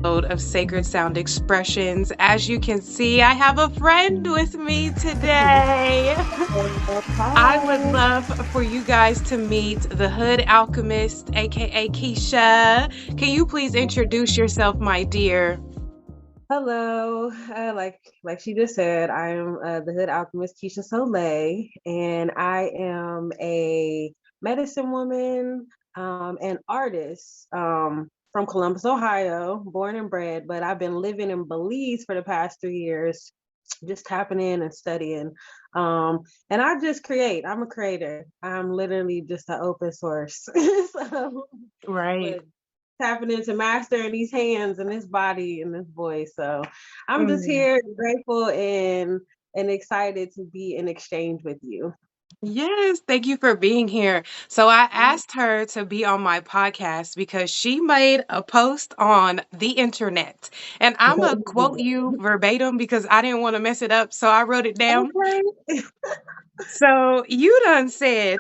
of Sacred Sound Expressions. As you can see, I have a friend with me today. I would Hi. love for you guys to meet the Hood Alchemist, aka Keisha. Can you please introduce yourself, my dear? Hello. Like she just said, I am the Hood Alchemist Keisha Soleil, and I am a medicine woman and artist from Columbus, Ohio, born and bred, but I've been living in Belize for the past 3 years, just tapping in and studying. And I just create. I'm a creator. I'm literally just an open source. so, Right. but tapping into mastering these hands and this body and this voice. So I'm just Mm. here grateful and excited to be in exchange with you. Yes, thank you for being here. So I asked her to be on my podcast because she made a post on the internet. And I'm going to quote you verbatim because I didn't want to mess it up. So I wrote it down. Okay. So you done said,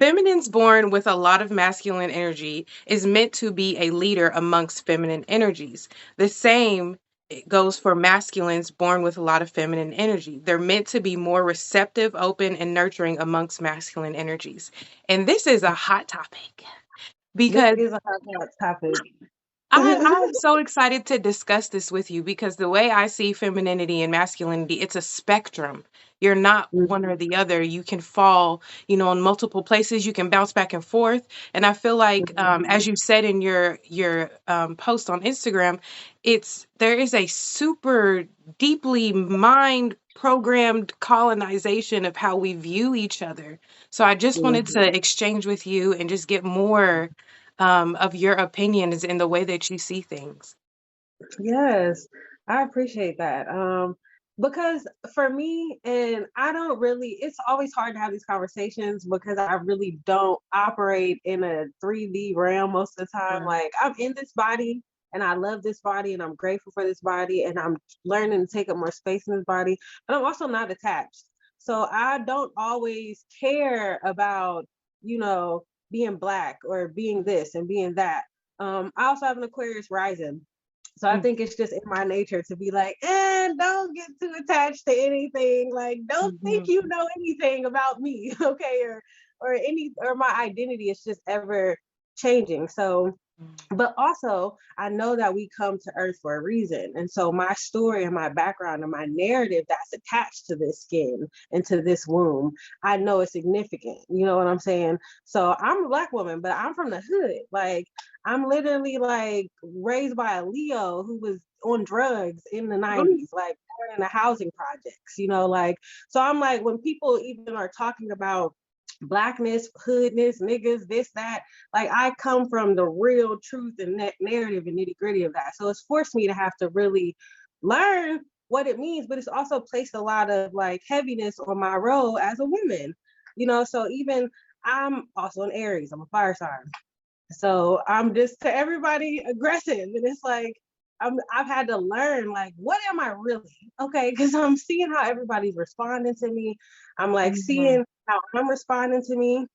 Feminines born with a lot of masculine energy is meant to be a leader amongst feminine energies. The same goes for masculines born with a lot of feminine energy. They're meant to be more receptive, open, and nurturing amongst masculine energies. And this is a hot topic This because is a hot topic. I'm so excited to discuss this with you because the way I see femininity and masculinity, it's a spectrum. You're not one or the other. You can fall, in multiple places. You can bounce back and forth. And I feel like, as you said in your post on Instagram, there is a super deeply mind programmed colonization of how we view each other. So I just wanted Mhm. to exchange with you and just get more of your opinions in the way that you see things. Yes, I appreciate that. Because for me, and I don't really, it's always hard to have these conversations because I really don't operate in a 3D realm most of the time. Mm. Like, I'm in this body and I love this body and I'm grateful for this body and I'm learning to take up more space in this body, but I'm also not attached. So I don't always care about, you know, being black or being this and being that. I also have an Aquarius rising. So I Mm. think it's just in my nature to be like, don't get too attached to anything. Like, don't think Mhm. you know anything about me, okay? Or my identity is just ever changing. So but also I know that we come to earth for a reason, and so my story and my background and my narrative that's attached to this skin and to this womb, I know it's significant, you know what I'm saying? So I'm a black woman, but I'm from the hood. Like, I'm literally like raised by a Leo who was on drugs in the Mm. 90s, like born in the housing projects, like, so I'm like, when people even are talking about blackness, hoodness, niggas, this, that, like, I come from the real truth and narrative and nitty gritty of that. So it's forced me to have to really learn what it means, but it's also placed a lot of like heaviness on my role as a woman, So even I'm also an Aries, I'm a fire sign. So I'm just to everybody aggressive. And it's like, I've had to learn, like, what am I really? Okay, because I'm seeing how everybody's responding to me. I'm like Mhm. seeing how I'm responding to me,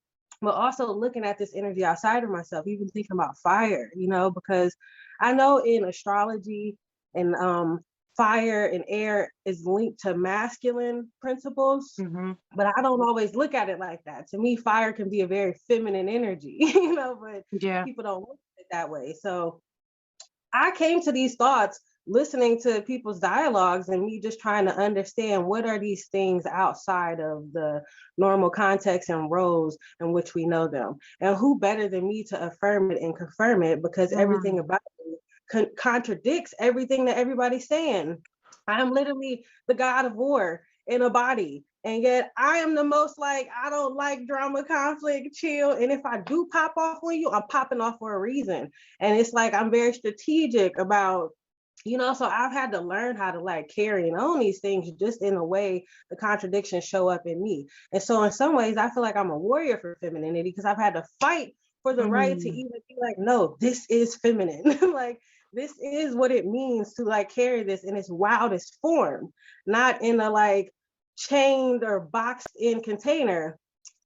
but also looking at this energy outside of myself, even thinking about fire, because I know in astrology and fire and air is linked to masculine principles, Mhm. but I don't always look at it like that. To me, fire can be a very feminine energy, but Yeah. people don't look at it that way. So I came to these thoughts listening to people's dialogues and me just trying to understand what are these things outside of the normal context and roles in which we know them. And who better than me to affirm it and confirm it, because everything Mm. about me contradicts everything that everybody's saying. I'm literally the god of war in a body. And yet I am the most like, I don't like drama, conflict, chill. And if I do pop off on you, I'm popping off for a reason. And it's like I'm very strategic about, so I've had to learn how to like carry and own these things just in a way the contradictions show up in me. And so in some ways I feel like I'm a warrior for femininity because I've had to fight for the right to Mm. even be like, no, this is feminine. Like, this is what it means to like carry this in its wildest form, not in a like chained or boxed in container.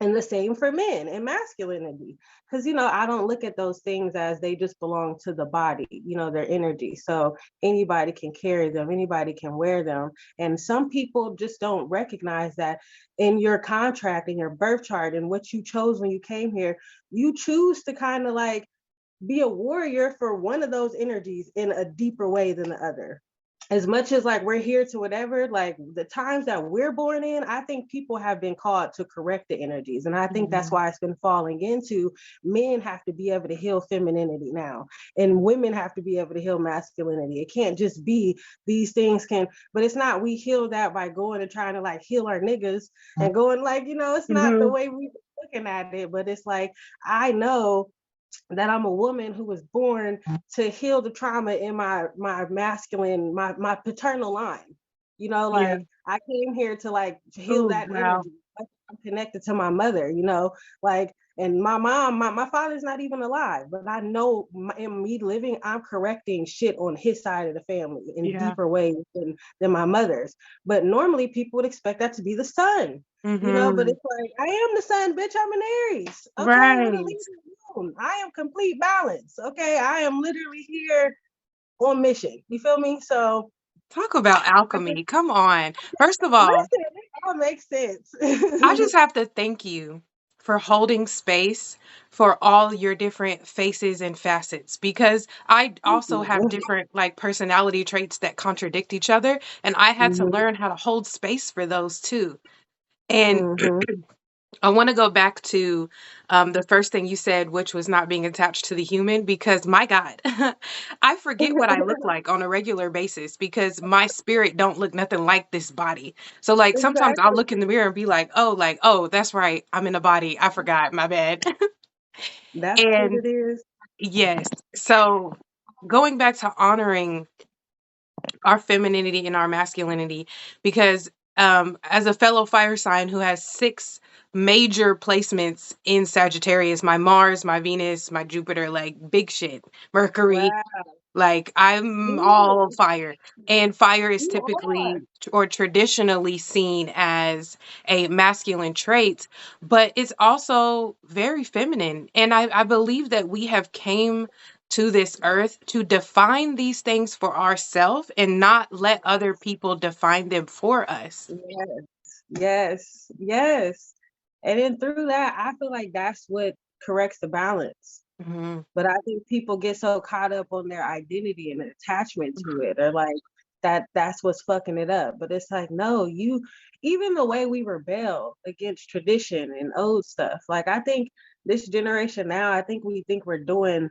And the same for men and masculinity. Because, I don't look at those things as they just belong to the body, their energy. So anybody can carry them, anybody can wear them. And some people just don't recognize that in your contract, in your birth chart, and what you chose when you came here, you choose to kind of like be a warrior for one of those energies in a deeper way than the other. As much as like we're here to whatever, like the times that we're born in, I think people have been called to correct the energies. And I think that's why it's been falling into men have to be able to heal femininity now, and women have to be able to heal masculinity. It can't just be these things but it's not we heal that by going and trying to like heal our niggas and going like, it's not the way we looking at it, but it's like, I know that I'm a woman who was born to heal the trauma in my masculine, my paternal line. Yeah. Like I came here to like heal Oh, that wow. energy. I'm connected to my mother, like, and my mom, my father's not even alive, but I know in me living, I'm correcting shit on his side of the family in Yeah. deeper ways than my mother's. But normally people would expect that to be the son, but Mm-hmm. it's like, I am the sun, bitch. I'm an Aries. Okay, with a Right. Libra. I am complete balance. Okay, I am literally here on mission. You feel me? So Talk about I just alchemy. Come on. First of all, listen. It all makes sense. I just have to thank you for holding space for all your different faces and facets because I Thank also have you. different like personality traits that contradict each other, and I had to Mm-hmm, learn how to hold space for those too. And mm-hmm. I want to go back to the first thing you said, which was not being attached to the human, because my God, I forget what I look like on a regular basis because my spirit don't look nothing like this body. So like sometimes I'll Exactly. look in the mirror and be like, oh, that's right, I'm in a body. I forgot, my bad. That's what And it is. yes, so going back to honoring our femininity and our masculinity because as a fellow fire sign who has 6 major placements in Sagittarius, my Mars, my Venus, my Jupiter, like big shit, Mercury, Wow. like I'm You all fire. And fire is you are. typically or traditionally seen as a masculine trait, but it's also very feminine. And I believe that we have came to this earth to define these things for ourselves and not let other people define them for us. Yes, yes, yes. And then through that, I feel like that's what corrects the balance. Hmm. But I think people get so caught up on their identity and attachment to it. They're like, that's what's fucking it up. But it's like, no, even the way we rebel against tradition and old stuff. Like I think this generation now, I think we think we're doing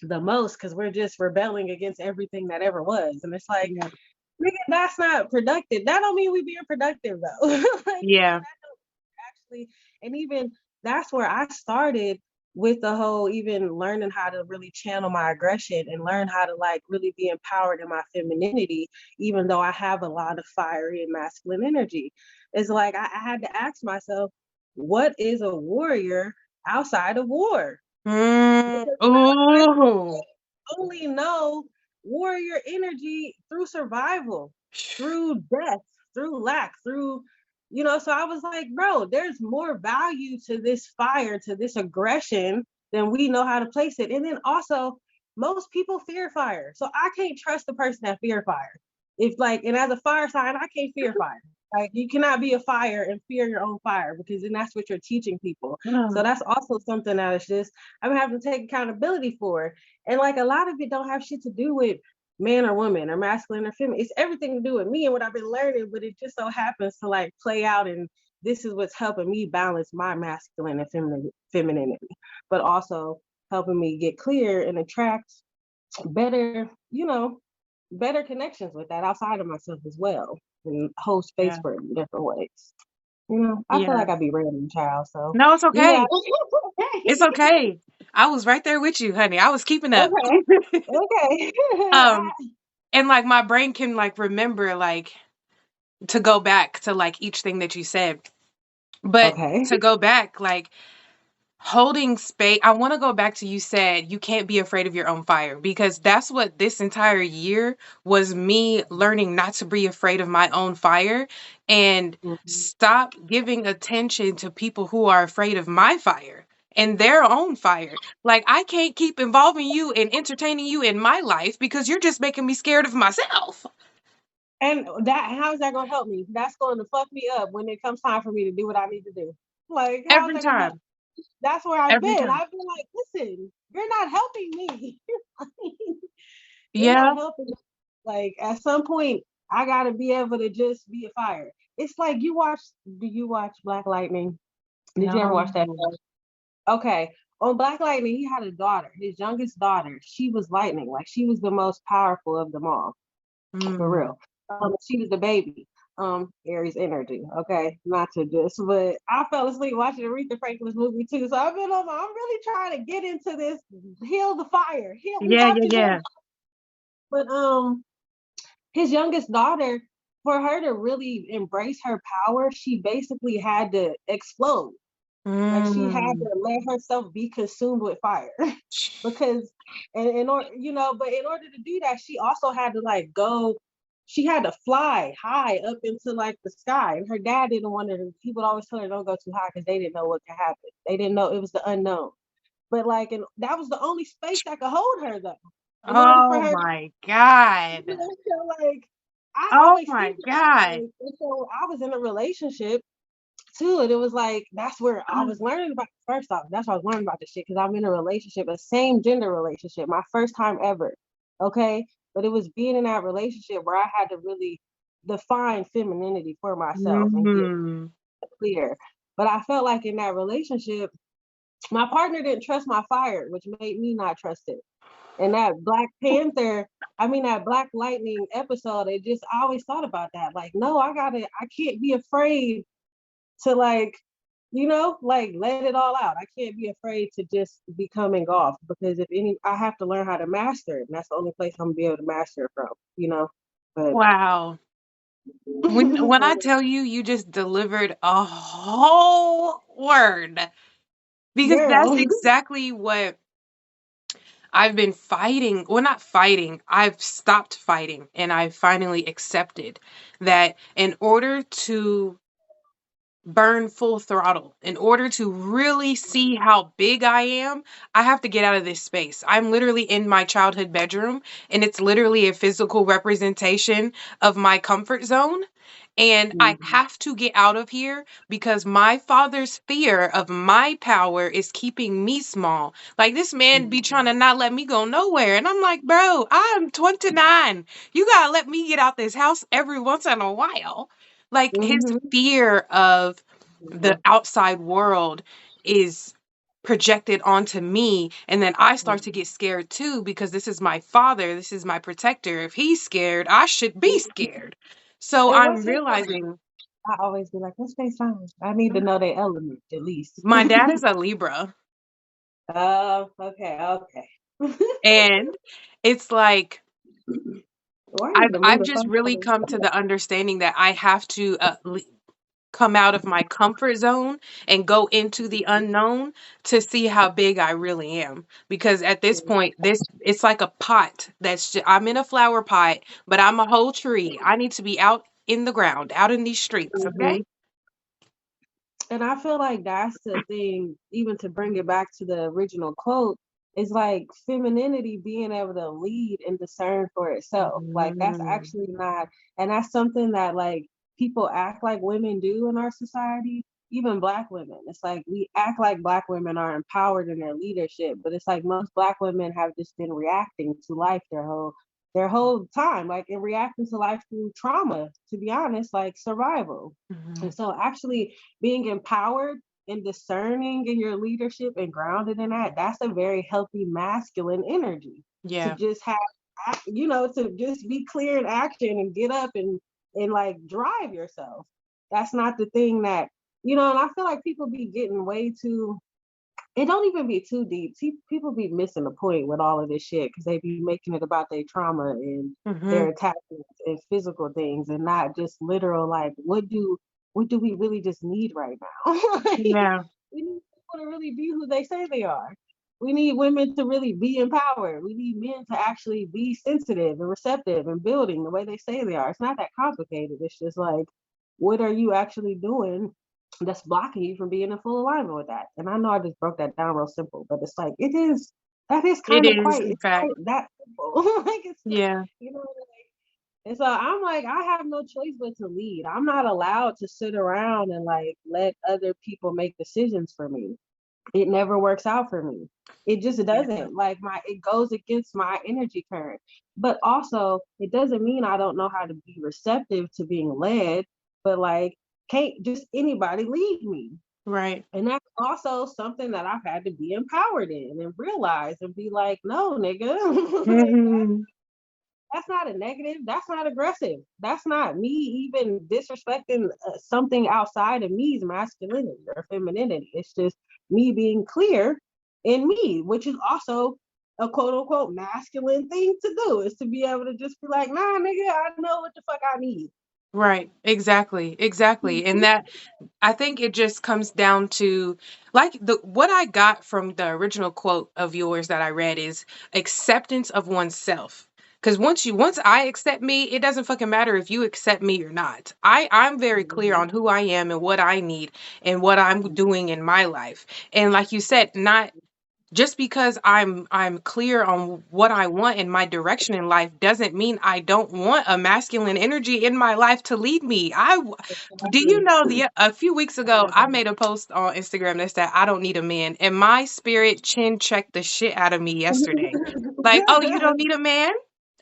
the most because we're just rebelling against everything that ever was. And it's like, Yeah. nigga, that's not productive. That don't mean we being productive though. Like, Yeah. that don't actually, and even that's where I started with the whole even learning how to really channel my aggression and learn how to like really be empowered in my femininity, even though I have a lot of fiery and masculine energy. It's like I had to ask myself, what is a warrior outside of war? Mm. Because Ooh. only know warrior energy through survival, through death, through lack, so I was like, bro, there's more value to this fire, to this aggression than we know how to place it. And then also, most people fear fire. So I can't trust the person that fear fire. If like, and as a fire sign, I can't fear fire. Like you cannot be a fire and fear your own fire because then that's what you're teaching people. So Mm. that's also something that is just I'm having to take accountability for. And like a lot of it don't have shit to do with man or woman or masculine or feminine. It's everything to do with me and what I've been learning, but it just so happens to like play out and this is what's helping me balance my masculine and femininity, but also helping me get clear and attract better, better connections with that outside of myself as well and hold space Yeah. for it in different ways. I feel Yeah. like I'd be random, child. So No, it's you got okay. It's okay. I was right there with you, honey. I was keeping up. okay, okay. um, and like my brain can like remember like to go back to like each thing that you said. But Okay. to go back, like Holding space. I want to go back to, you said you can't be afraid of your own fire, because that's what this entire year was, me learning not to be afraid of my own fire and Mhm. stop giving attention to people who are afraid of my fire and their own fire. Like, I can't keep involving you and entertaining you in my life because you're just making me scared of myself And that, how is that gonna help me? That's going to fuck me up when it comes time for me to do what I need to do. Like, how is every that gonna help? time. That's where I've Every been. time. I've been like, listen, you're not helping me. You're not Yeah. helping me. Like, at some point, I gotta be able to just be a fire. It's like, do you watch Black Lightning? Did you ever watch that No. show? Okay. On Black Lightning, he had a daughter, his youngest daughter. She was lightning. Like, she was the most powerful of them all, for Mm. real. She was the baby. Aries energy. Okay, not to just, but I fell asleep watching Aretha Franklin's movie too. So I've been on. I'm really trying to get into this. Heal the fire. Heal. We Yeah, have yeah, to heal. yeah. But his youngest daughter, for her to really embrace her power, she basically had to explode. Like, she had Mm. to let herself be consumed with fire. Because, and in order, but in order to do that, she also had to like go, she had to fly high up into like the sky. And her dad didn't want her to, he would always tell her don't go too high because they didn't know what could happen. They didn't know, it was the unknown. But like, and that was the only space that could hold her though. In order for Oh her, my God. so like, I Oh always my think about God. like, and so I was in a relationship too, and it was like, that's where I was learning about, first off, that's why I was learning about this shit, because I'm in a relationship, a same gender relationship, my first time ever. Okay. But it was being in that relationship where I had to really define femininity for myself and get Mm. clear. But I felt like in that relationship, my partner didn't trust my fire, which made me not trust it. And that Black Panther, I mean, that Black Lightning episode, it just, I always thought about that. Like, no, I can't be afraid to like, like, let it all out. I can't be afraid to just become engulfed, because if any, I have to learn how to master it. And that's the only place I'm gonna be able to master it from. But Wow. When I tell you, you just delivered a whole word, because that's girl. exactly what I've been fighting. Well, not fighting. I've stopped fighting and I finally accepted that in order to burn full throttle, in order to really see how big I am, I have to get out of this space. I'm literally in my childhood bedroom, and it's literally a physical representation of my comfort zone. And I Mhm. have to get out of here because my father's fear of my power is keeping me small. Like, this man be trying to not let me go nowhere. And I'm like, bro, I'm 29. You gotta let me get out this house every once in a while. Like, his Mhm. fear of the Mhm. outside world is projected onto me, and then I start to Mhm. get scared too, because this is my father, this is my protector. If he's scared, I should be scared. So And what's I'm his sign? realizing I always be like, what's their sign? I need to know their element at least. my dad is a Libra, Oh, okay, okay. and it's like Or I need I've to move I've the just fuck out really of come to the understanding that I have to come out of my comfort zone and go into the unknown to see how big I really am. Because at this point, this it's like a pot I'm in a flower pot, but I'm a whole tree. I need to be out in the ground, out in these streets, okay? here. And I feel like that's the thing, even to bring it back to the original quote, is like femininity being able to lead and discern for itself. Like, that's Mm, actually not, and that's something that like people act like women do in our society, even Black women. It's like we act like Black women are empowered in their leadership, but it's like most Black women have just been reacting to life their whole time, like, and reacting to life through trauma, to be honest, like survival. mhm. And so actually being empowered and discerning in your leadership and grounded in that, that's a very healthy masculine energy, to Yeah. just have, to just be clear in action and get up and like drive yourself. That's not the thing that, and I feel like people be getting way too, it don't even be too deep. See, people be missing the point with all of this shit because they be making it about their trauma and Mhm. their attachments and physical things, and not just literal, like, what do we really just need right now? Like, Yeah. we need people to really be who they say they are. We need women to really be empowered. We need men to actually be sensitive and receptive and building the way they say they are. It's not that complicated. It's just like, what are you actually doing that's blocking you from being in full alignment with that? And I know I just broke that down real simple, but it's like that is It kind of is, quite in it's fact. quite that simple. Like it's Yeah. you know and so I'm like, I have no choice but to lead. I'm not allowed to sit around and like let other people make decisions for me. It never works out for me. It just Yeah. doesn't. Like it goes against my energy current. But also, it doesn't mean I don't know how to be receptive to being led, but like can't just anybody lead me. Right. And that's also something that I've had to be empowered in and realize and be like, no, nigga, like Hmm. that's not a negative. That's not aggressive. That's not me even disrespecting something outside of me's masculinity or femininity. It's just me being clear in me, which is also a quote unquote masculine thing to do, is to be able to just be like, nah, nigga, I know what the fuck I need. Right. Exactly. Exactly. And that, I think it just comes down to, like, the what I got from the original quote of yours that I read is acceptance of oneself. Because once I accept me, it doesn't fucking matter if you accept me or not. I'm very clear Mhm. on who I am and what I need and what I'm doing in my life. And like you said, not just because I'm clear on what I want in my direction in life doesn't mean I don't want a masculine energy in my life to lead me. Do you Exactly. know, the a few weeks ago I made a post on Instagram that said I don't need a man, and my spirit chin checked the shit out of me yesterday. Like, oh, you don't need a man?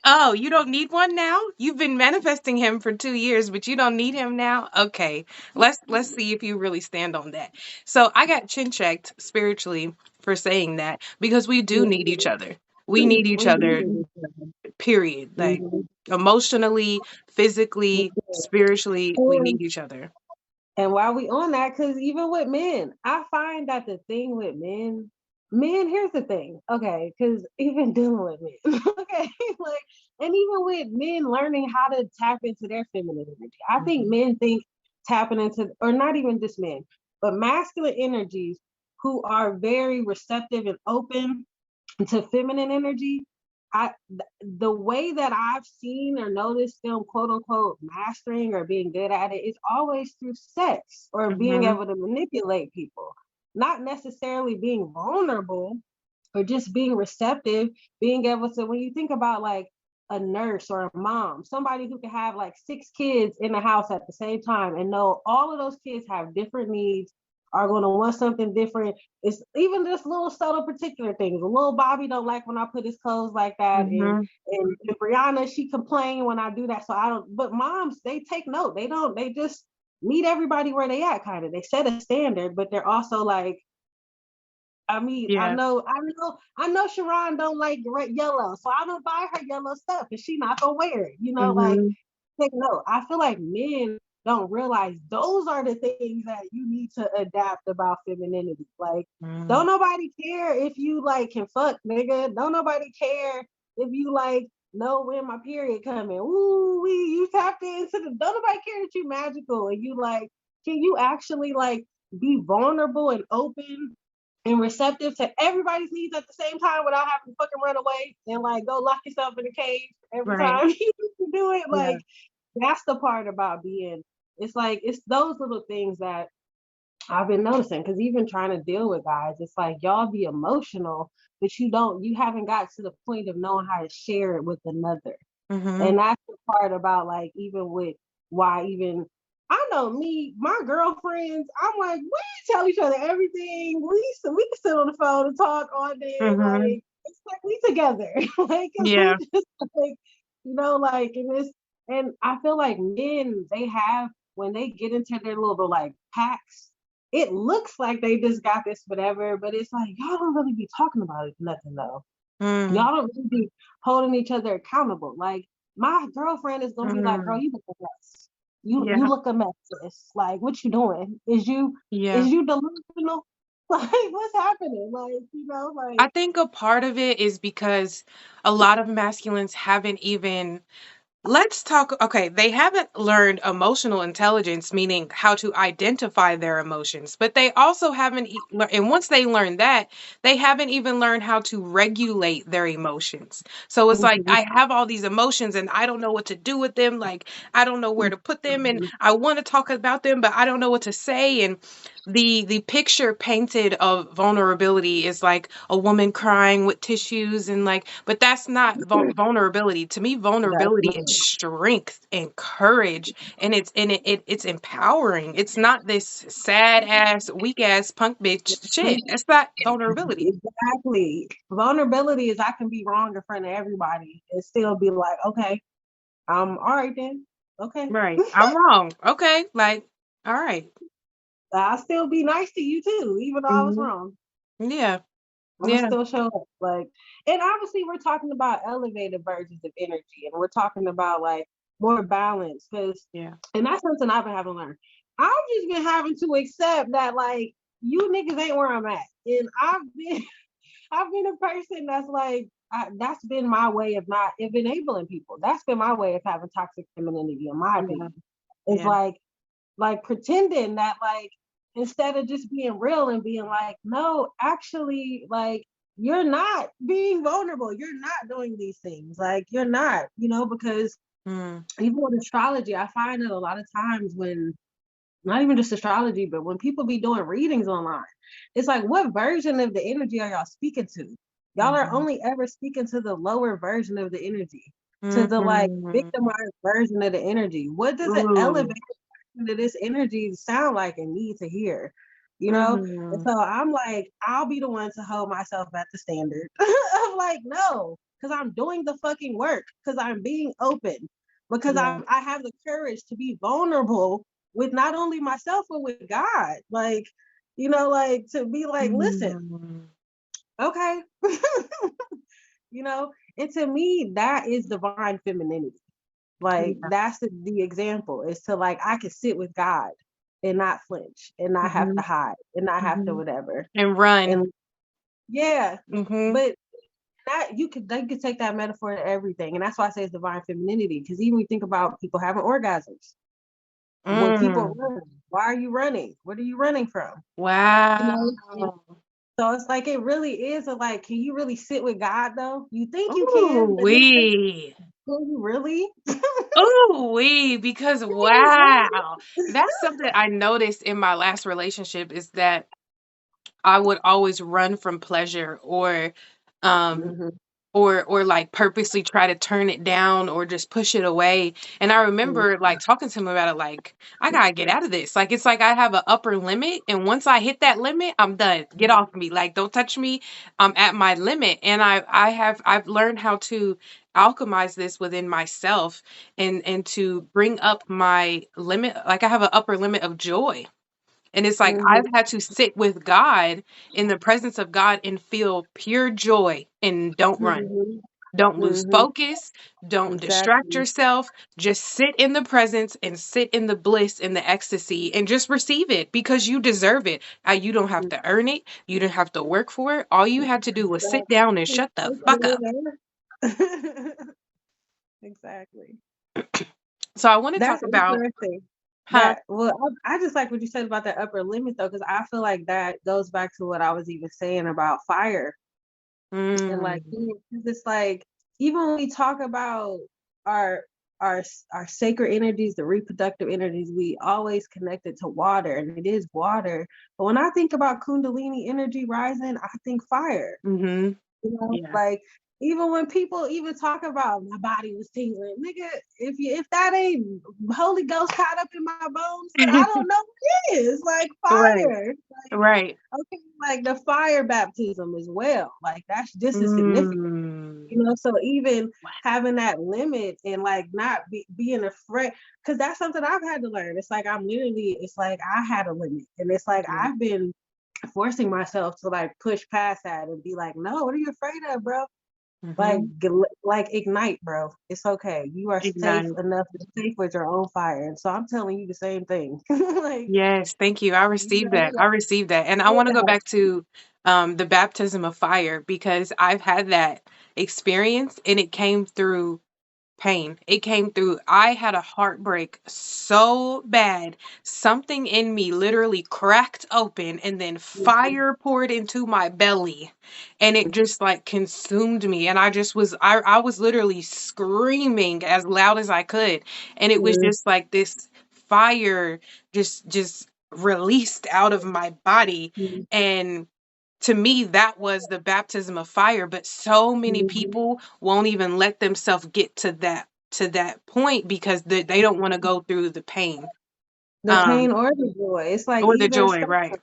Oh, you don't need one now? You've been manifesting him for 2 years, but you don't need him now? Okay. Let's see if you really stand on that. So I got chin checked spiritually for saying that because we do need each other. We need each We other, do. period. Like, Mhm. emotionally, physically, spiritually, we And need each other. And while we on that, because even with men, I find that the thing with men, here's the thing, okay, because even dealing with men, okay, like, and even with men learning how to tap into their feminine energy, I think Mhm. men think tapping into, or not even just men, but masculine energies who are very receptive and open to feminine energy, the way that I've seen or noticed them quote unquote mastering or being good at it is always through sex or being Mhm. able to manipulate people, not necessarily being vulnerable or just being receptive, being able to, when you think about like a nurse or a mom, somebody who can have like 6 kids in the house at the same time and know all of those kids have different needs, are going to want something different. It's even just little subtle particular things. Little Bobby don't like when I put his clothes like that, Mhm. and Brianna, she complain when I do that. So I don't. But moms, they take note. They don't. They just meet everybody where they at. Kind of. They set a standard, but they're also like, I mean, Yeah. I know Sharon don't like red yellow, so I don't buy her yellow stuff, and she not gonna wear it. Like Mhm. take note. I feel like men don't realize those are the things that you need to adapt about femininity. Like, Mm. don't nobody care if you like can fuck, nigga. Don't nobody care if you like know when my period coming. Ooh, you tapped into the. Don't nobody care that you magical and you like. Can you actually like be vulnerable and open and receptive to everybody's needs at the same time without having to fucking run away and like go lock yourself in a cage every Right. time you do it? Yeah. Like that's the part about being. It's like it's those little things that I've been noticing because even trying to deal with guys, it's like y'all be emotional, but you haven't got to the point of knowing how to share it with another. Mhm. And that's the part about like even with why even I know me, my girlfriends, I'm like, we tell each other everything. We can sit on the phone and talk all day. Mhm. Like it's like we together. Like cause we Yeah. just like, like and this and I feel like men they have when they get into their little like packs, it looks like they just got this whatever, but it's like y'all don't really be talking about it nothing though. Mm. Y'all don't really be holding each other accountable. Like my girlfriend is gonna be like, "Girl, Mhm. you look a mess. You Yeah. look a mess, sis. Like, what you doing? Yeah. Is you delusional? Like, what's happening? Like, I like think a part of it is because a lot of masculines haven't even Let's talk. Okay, they haven't learned emotional intelligence, meaning how to identify their emotions, but they also haven't, and once they learn that, they haven't even learned how to regulate their emotions. So it's like, Mhm, I have all these emotions and I don't know what to do with them. Like, I don't know where to put them, and mhm. I want to talk about them, but I don't know what to say. And the picture painted of vulnerability is like a woman crying with tissues, and like, but that's not vulnerability. To me, That's vulnerability is not. strength and courage, and it's empowering. It's not this sad ass, weak ass punk bitch shit. That's not vulnerability. Exactly. Vulnerability is I can be wrong in front of everybody and still be like, okay, all right then. Okay. Right, I'm wrong, okay, like, all right. I'll still be nice to you too, even though I was Mhm. wrong. Yeah, I'm gonna yeah, still show up. Like, and obviously we're talking about elevated versions of energy, and we're talking about like more balance. Because, yeah. and that's something I've been having to learn. I've just been having to accept that like you niggas ain't where I'm at, and I've been a person that's like that's been my way of not of enabling people. That's been my way of having toxic femininity, in my Yeah, opinion. It's yeah. like pretending that like instead of just being real and being like, no, actually, like you're not being vulnerable. You're not doing these things. Like you're not, because Mm, even with astrology, I find that a lot of times when not even just astrology, but when people be doing readings online, it's like, what version of the energy are y'all speaking to? Y'all are mhm, only ever speaking to the lower version of the energy, to the like mhm. victimized version of the energy. What does an elevated Ooh, version of this energy sound like and need to hear? You know? And mhm. so I'm like, I'll be the one to hold myself at the standard. I'm like, no, because I'm doing the fucking work, because I'm being open, because Yeah. I have the courage to be vulnerable with not only myself but with God. Like, like to be like, listen, Mm. okay, and to me, that is divine femininity. Like Yeah. that's the example is to like I can sit with God and not flinch and not have to Mhm, hide and not have to mhm. whatever. And run. And yeah, Mhm. but that you could take that metaphor to everything. And that's why I say it's divine femininity. Because even when you think about people having orgasms, when people Mm. run, why are you running? What are you running from? You Wow. know? So it's like it really is a like, can you really sit with God though? You think you can, but it's like, Ooh-wee. can you really? Ooh-wee, because Can you wow. really? That's something I noticed in my last relationship, is that I would always run from pleasure, um Mhm, or like purposely try to turn it down or just push it away. And I mhm, remember like talking to him about it, like, I gotta get out of this. Like, it's like I have an upper limit, and once I hit that limit, I'm done. Get off me. Like, don't touch me. I'm at my limit. And I've learned how to alchemize this within myself, and to bring up my limit. Like, I have an upper limit of joy. And it's like mhm, I've had to sit with God, in the presence of God, and feel pure joy, and don't run. mhm, Don't lose mhm. focus. Don't distract Exactly. yourself. Just sit in the presence and sit in the bliss and the ecstasy, and just receive it, because you deserve it. You don't have to earn it. You didn't have to work for it. All you had to do was sit down and shut the fuck up. Exactly. So I want to talk That's about, interesting. huh? That well, I just like what you said about that upper limit though, because I feel like that goes back to what I was even saying about fire and like Mm, 'cause it's like even when we talk about our our sacred energies, the reproductive energies, we always connect it to water, and it is water. But when I think about Kundalini energy rising, I think fire. mm-hmm. Yeah. Like even when people even talk about my body was tingling, nigga, if that ain't Holy Ghost caught up in my bones, I don't know what is. Like Right. fire. Right. Okay, like the fire baptism as well. Like that's just as significant. Mm. So even having that limit and like not being afraid, because that's something I've had to learn. It's like it's like I had a limit, and it's like Yeah. I've been forcing myself to like push past that and be like, no, what are you afraid of, bro? Like, Mm-hmm. like ignite, bro. It's okay. You are safe Ignite. enough to safe with your own fire. And so I'm telling you the same thing. Like, Yes, thank you. I received that. I received that. And I want to go back to the baptism of fire, because I've had that experience, and it came through Pain. It came through. I had a heartbreak so bad. Something in me literally cracked open and then Mhm. fire poured into my belly and it just like consumed me. And I just was, I was literally screaming as loud as I could. And it was Mhm. just like this fire just released out of my body. Mhm. And to me that was the baptism of fire, but so many Mhm. people won't even let themselves get to that point because they don't want to go through the pain The um pain or the joy. It's like or the either joy, spectrum. right.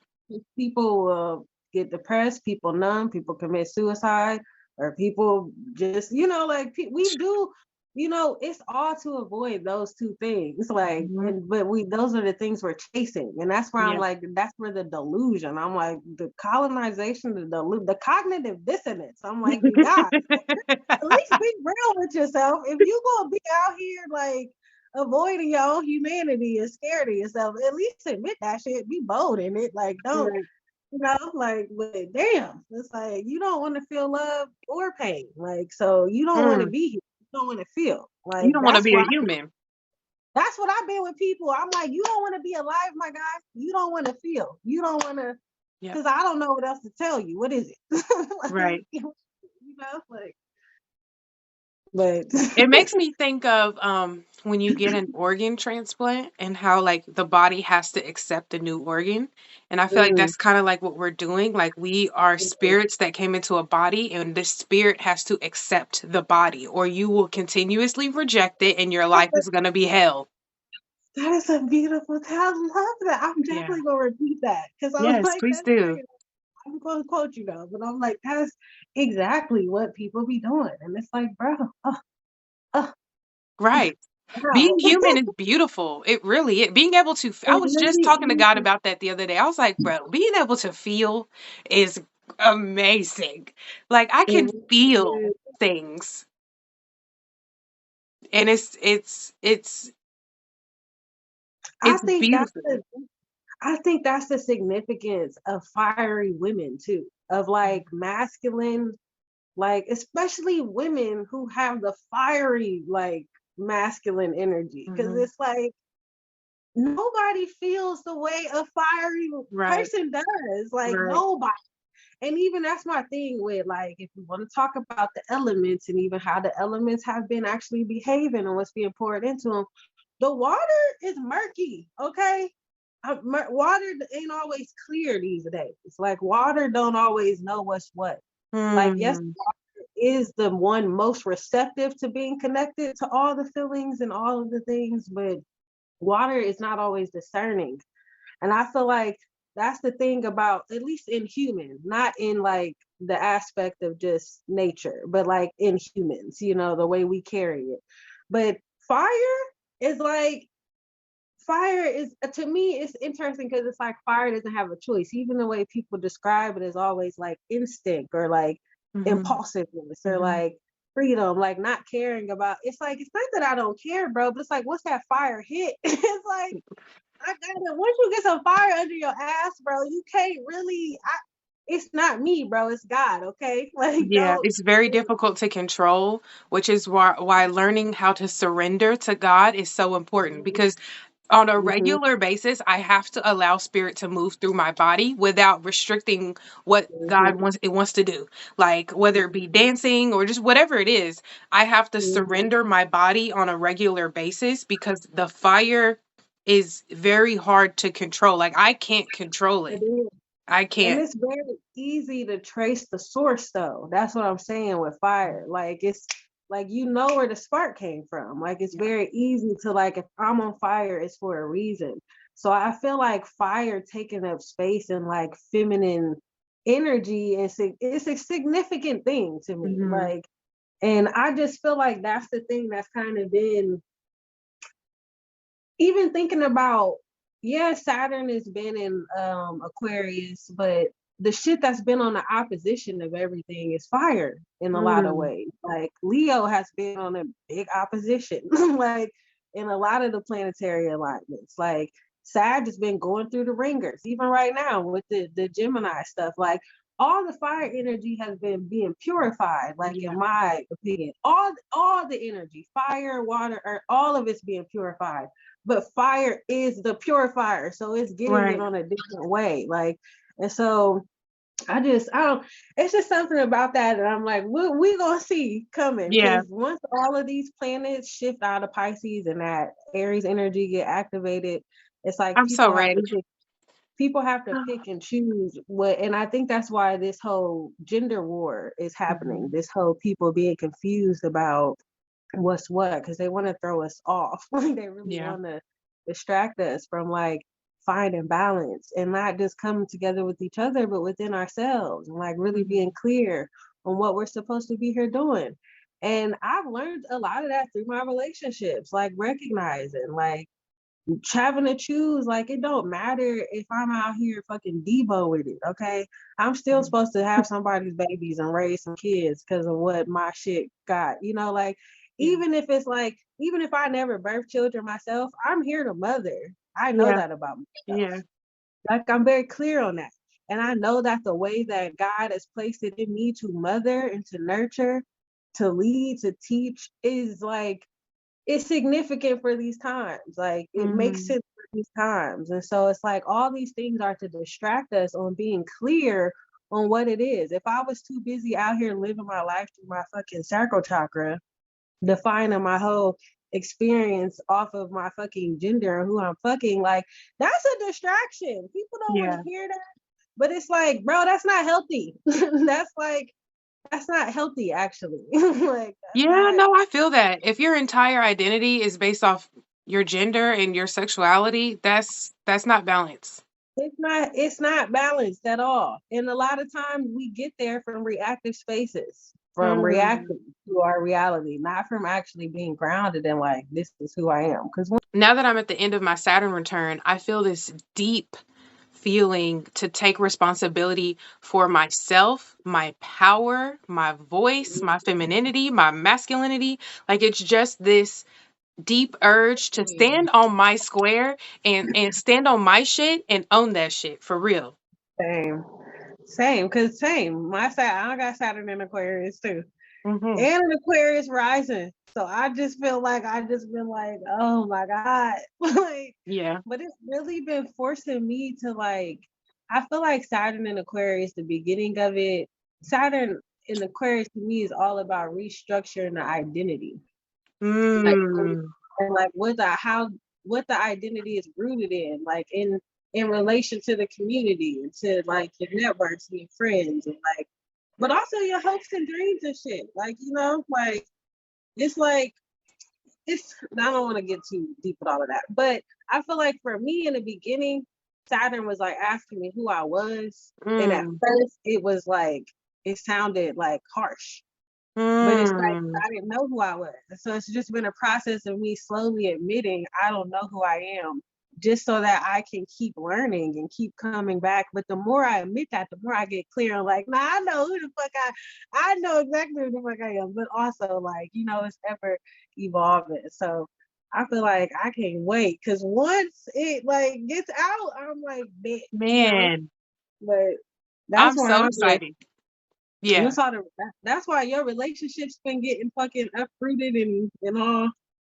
People get depressed, people numb, people commit suicide, or people just, like we do, it's all to avoid those two things. Like, Mhm. but those are the things we're chasing. And that's where I'm Yeah. like, that's where the delusion, I'm like, the colonization, the cognitive dissonance. I'm like, you guys, at least be real with yourself. If you gonna be out here like avoiding your own humanity and scared of yourself, at least admit that shit. Be bold in it. Like, don't, Right. like, but damn, it's like you don't want to feel love or pain. Like, so you don't want to Mm. be here. You don't want to feel. You Like, don't want to be a human. that's what I've been with people. I'm like, you don't want to be alive, my guy. You don't want to feel. You don't want to, Yep. because I don't know what else to tell you. What is it? Like, Right. like, but It makes me think of when you get an organ transplant and how like the body has to accept a new organ. And I feel like mm, that's kind of like what we're doing. Like we are spirits that came into a body and the spirit has to accept the body or you will continuously reject it and your life is going to be hell. that is a beautiful thing. I love that. I'm Yeah. definitely gonna repeat that because I'm Yes, like, please that's do. great. I'm gonna quote you though, but I'm like, that's exactly what people be doing. And it's like, bro, oh, Right. Being wow. human is beautiful. It really is. Being able to, I It was just really talking to God is. about that the other day. I was like, bro, being able to feel is amazing. Like I It can really feel is. things and I it's think that's beautiful. the I think that's the significance of fiery women too, of like masculine, like especially women who have the fiery like masculine energy. Cause Hmm. it's like nobody feels the way a fiery Right. person does. Like Right. nobody. And even that's my thing with like if we want to talk about the elements and even how the elements have been actually behaving and what's being poured into them, the water is murky. Okay, water ain't always clear these days. Like water don't always know what's what. Like yes, Hmm. is the one most receptive to being connected to all the feelings and all of the things, but water is not always discerning. And I feel like that's the thing about, at least in human, not in like the aspect of just nature, but like in humans, the way we carry it. But fire is like, fire is, to me, it's interesting because it's like fire doesn't have a choice. Even the way people describe it is always like instinct or like Hmm. impulsiveness or Hmm. like freedom, like not caring about. It's like, it's not that I don't care, bro, but it's like, once that fire hit, it's like, I got it. Once you get some fire under your ass, bro, you can't really. It's not me, bro. It's God. Okay, like Yeah, don't. it's very difficult to control, which is why learning how to surrender to God is so important because on a Mm-hmm, regular basis, I have to allow spirit to move through my body without restricting what mm-hmm, God wants to do. Like whether it be dancing or just whatever it is, I have to mm-hmm. surrender my body on a regular basis because the fire is very hard to control. Like I can't control It it. is. I And can't. it's very easy to trace the source, though. That's what I'm saying with fire. Like it's like where the spark came from. Like it's Yeah. very easy to like, if I'm on fire, it's for a reason. So I feel like fire taking up space and like feminine energy is it's a significant thing to me. Hmm. Like, and I just feel like that's the thing that's kind of been, even thinking about, yeah, Saturn has been in Aquarius, but the shit that's been on the opposition of everything is fire in a lot of Mm. ways. Like Leo has been on a big opposition, like in a lot of the planetary alignments. Like Sag has been going through the ringers, even right now with the Gemini stuff. Like all the fire energy has been being purified, like Yeah. in my opinion. All the energy, fire, water, earth, all of it's being purified. But fire is the purifier, so it's getting it Right. on a different way. Like, and so I don't, it's just something about that. And I'm like, we gonna see coming. Yeah. Cause once all of these planets shift out of Pisces and that Aries energy get activated, it's like I'm so ready. people have to pick and choose what, and I think that's why this whole gender war is happening. Mhm. This whole people being confused about what's what, because they want to throw us off. Like they really Yeah. want to distract us from like finding balance and not just coming together with each other, but within ourselves and like really being Mhm. clear on what we're supposed to be here doing. And I've learned a lot of that through my relationships, like recognizing, like having to choose, like it don't matter if I'm out here fucking Debo with it, okay? I'm still Mhm. supposed to have somebody's babies and raise some kids because of what my shit got, like Yeah. even if I never birthed children myself, I'm here to mother. I know Yeah. that about myself. Yeah. Like I'm very clear on that. And I know that the way that God has placed it in me to mother and to nurture, to lead, to teach is like it's significant for these times. Like it makes Mhm. sense for these times. And so it's like all these things are to distract us on being clear on what it is. If I was too busy out here living my life through my fucking sacral chakra, defining my whole experience off of my fucking gender and who I'm fucking, like that's a distraction. People don't want to Yeah. hear that. But it's like, bro, that's not healthy. That's not healthy actually. Like that's Yeah, not no, I feel that. If your entire identity is based off your gender and your sexuality, that's not balance. it's not balanced at all. And a lot of times we get there from reactive spaces, from Mm. reacting to our reality, not from actually being grounded in like this is who I am. Because Now that I'm at the end of my Saturn return, I feel this deep feeling to take responsibility for myself, my power, my voice, my femininity, my masculinity. Like it's just this deep urge to stand on my square and stand on my shit and own that shit for real. same, same. I got Saturn in Aquarius too, Hmm. and an Aquarius rising. So I just feel like I just been like, oh my god, like, Yeah. but it's really been forcing me to like. I feel like Saturn in Aquarius, the beginning of it, Saturn in Aquarius to me is all about restructuring the identity, like Mm. and like what the identity is rooted in, like in relation to the community and to like your networks and your friends and like, but also your hopes and dreams and shit. Like like it's like it's. I don't want to get too deep with all of that, but I feel like for me in the beginning, Saturn was like asking me who I was, and at Mm. first it was like it sounded like harsh, but it's like Mm. I didn't know who I was. So it's just been a process of me slowly admitting I don't know who I am, just so that I can keep learning and keep coming back. But the more I admit that, the more I get clear on like, nah, I know who the fuck I know exactly who the fuck I am. But also like, it's ever evolving. So I feel like I can't wait because once it like gets out, I'm like, bitch. Man, But that's I'm why so I'm like, excited. Yeah. that's all that's why your relationship's been getting fucking uprooted and all.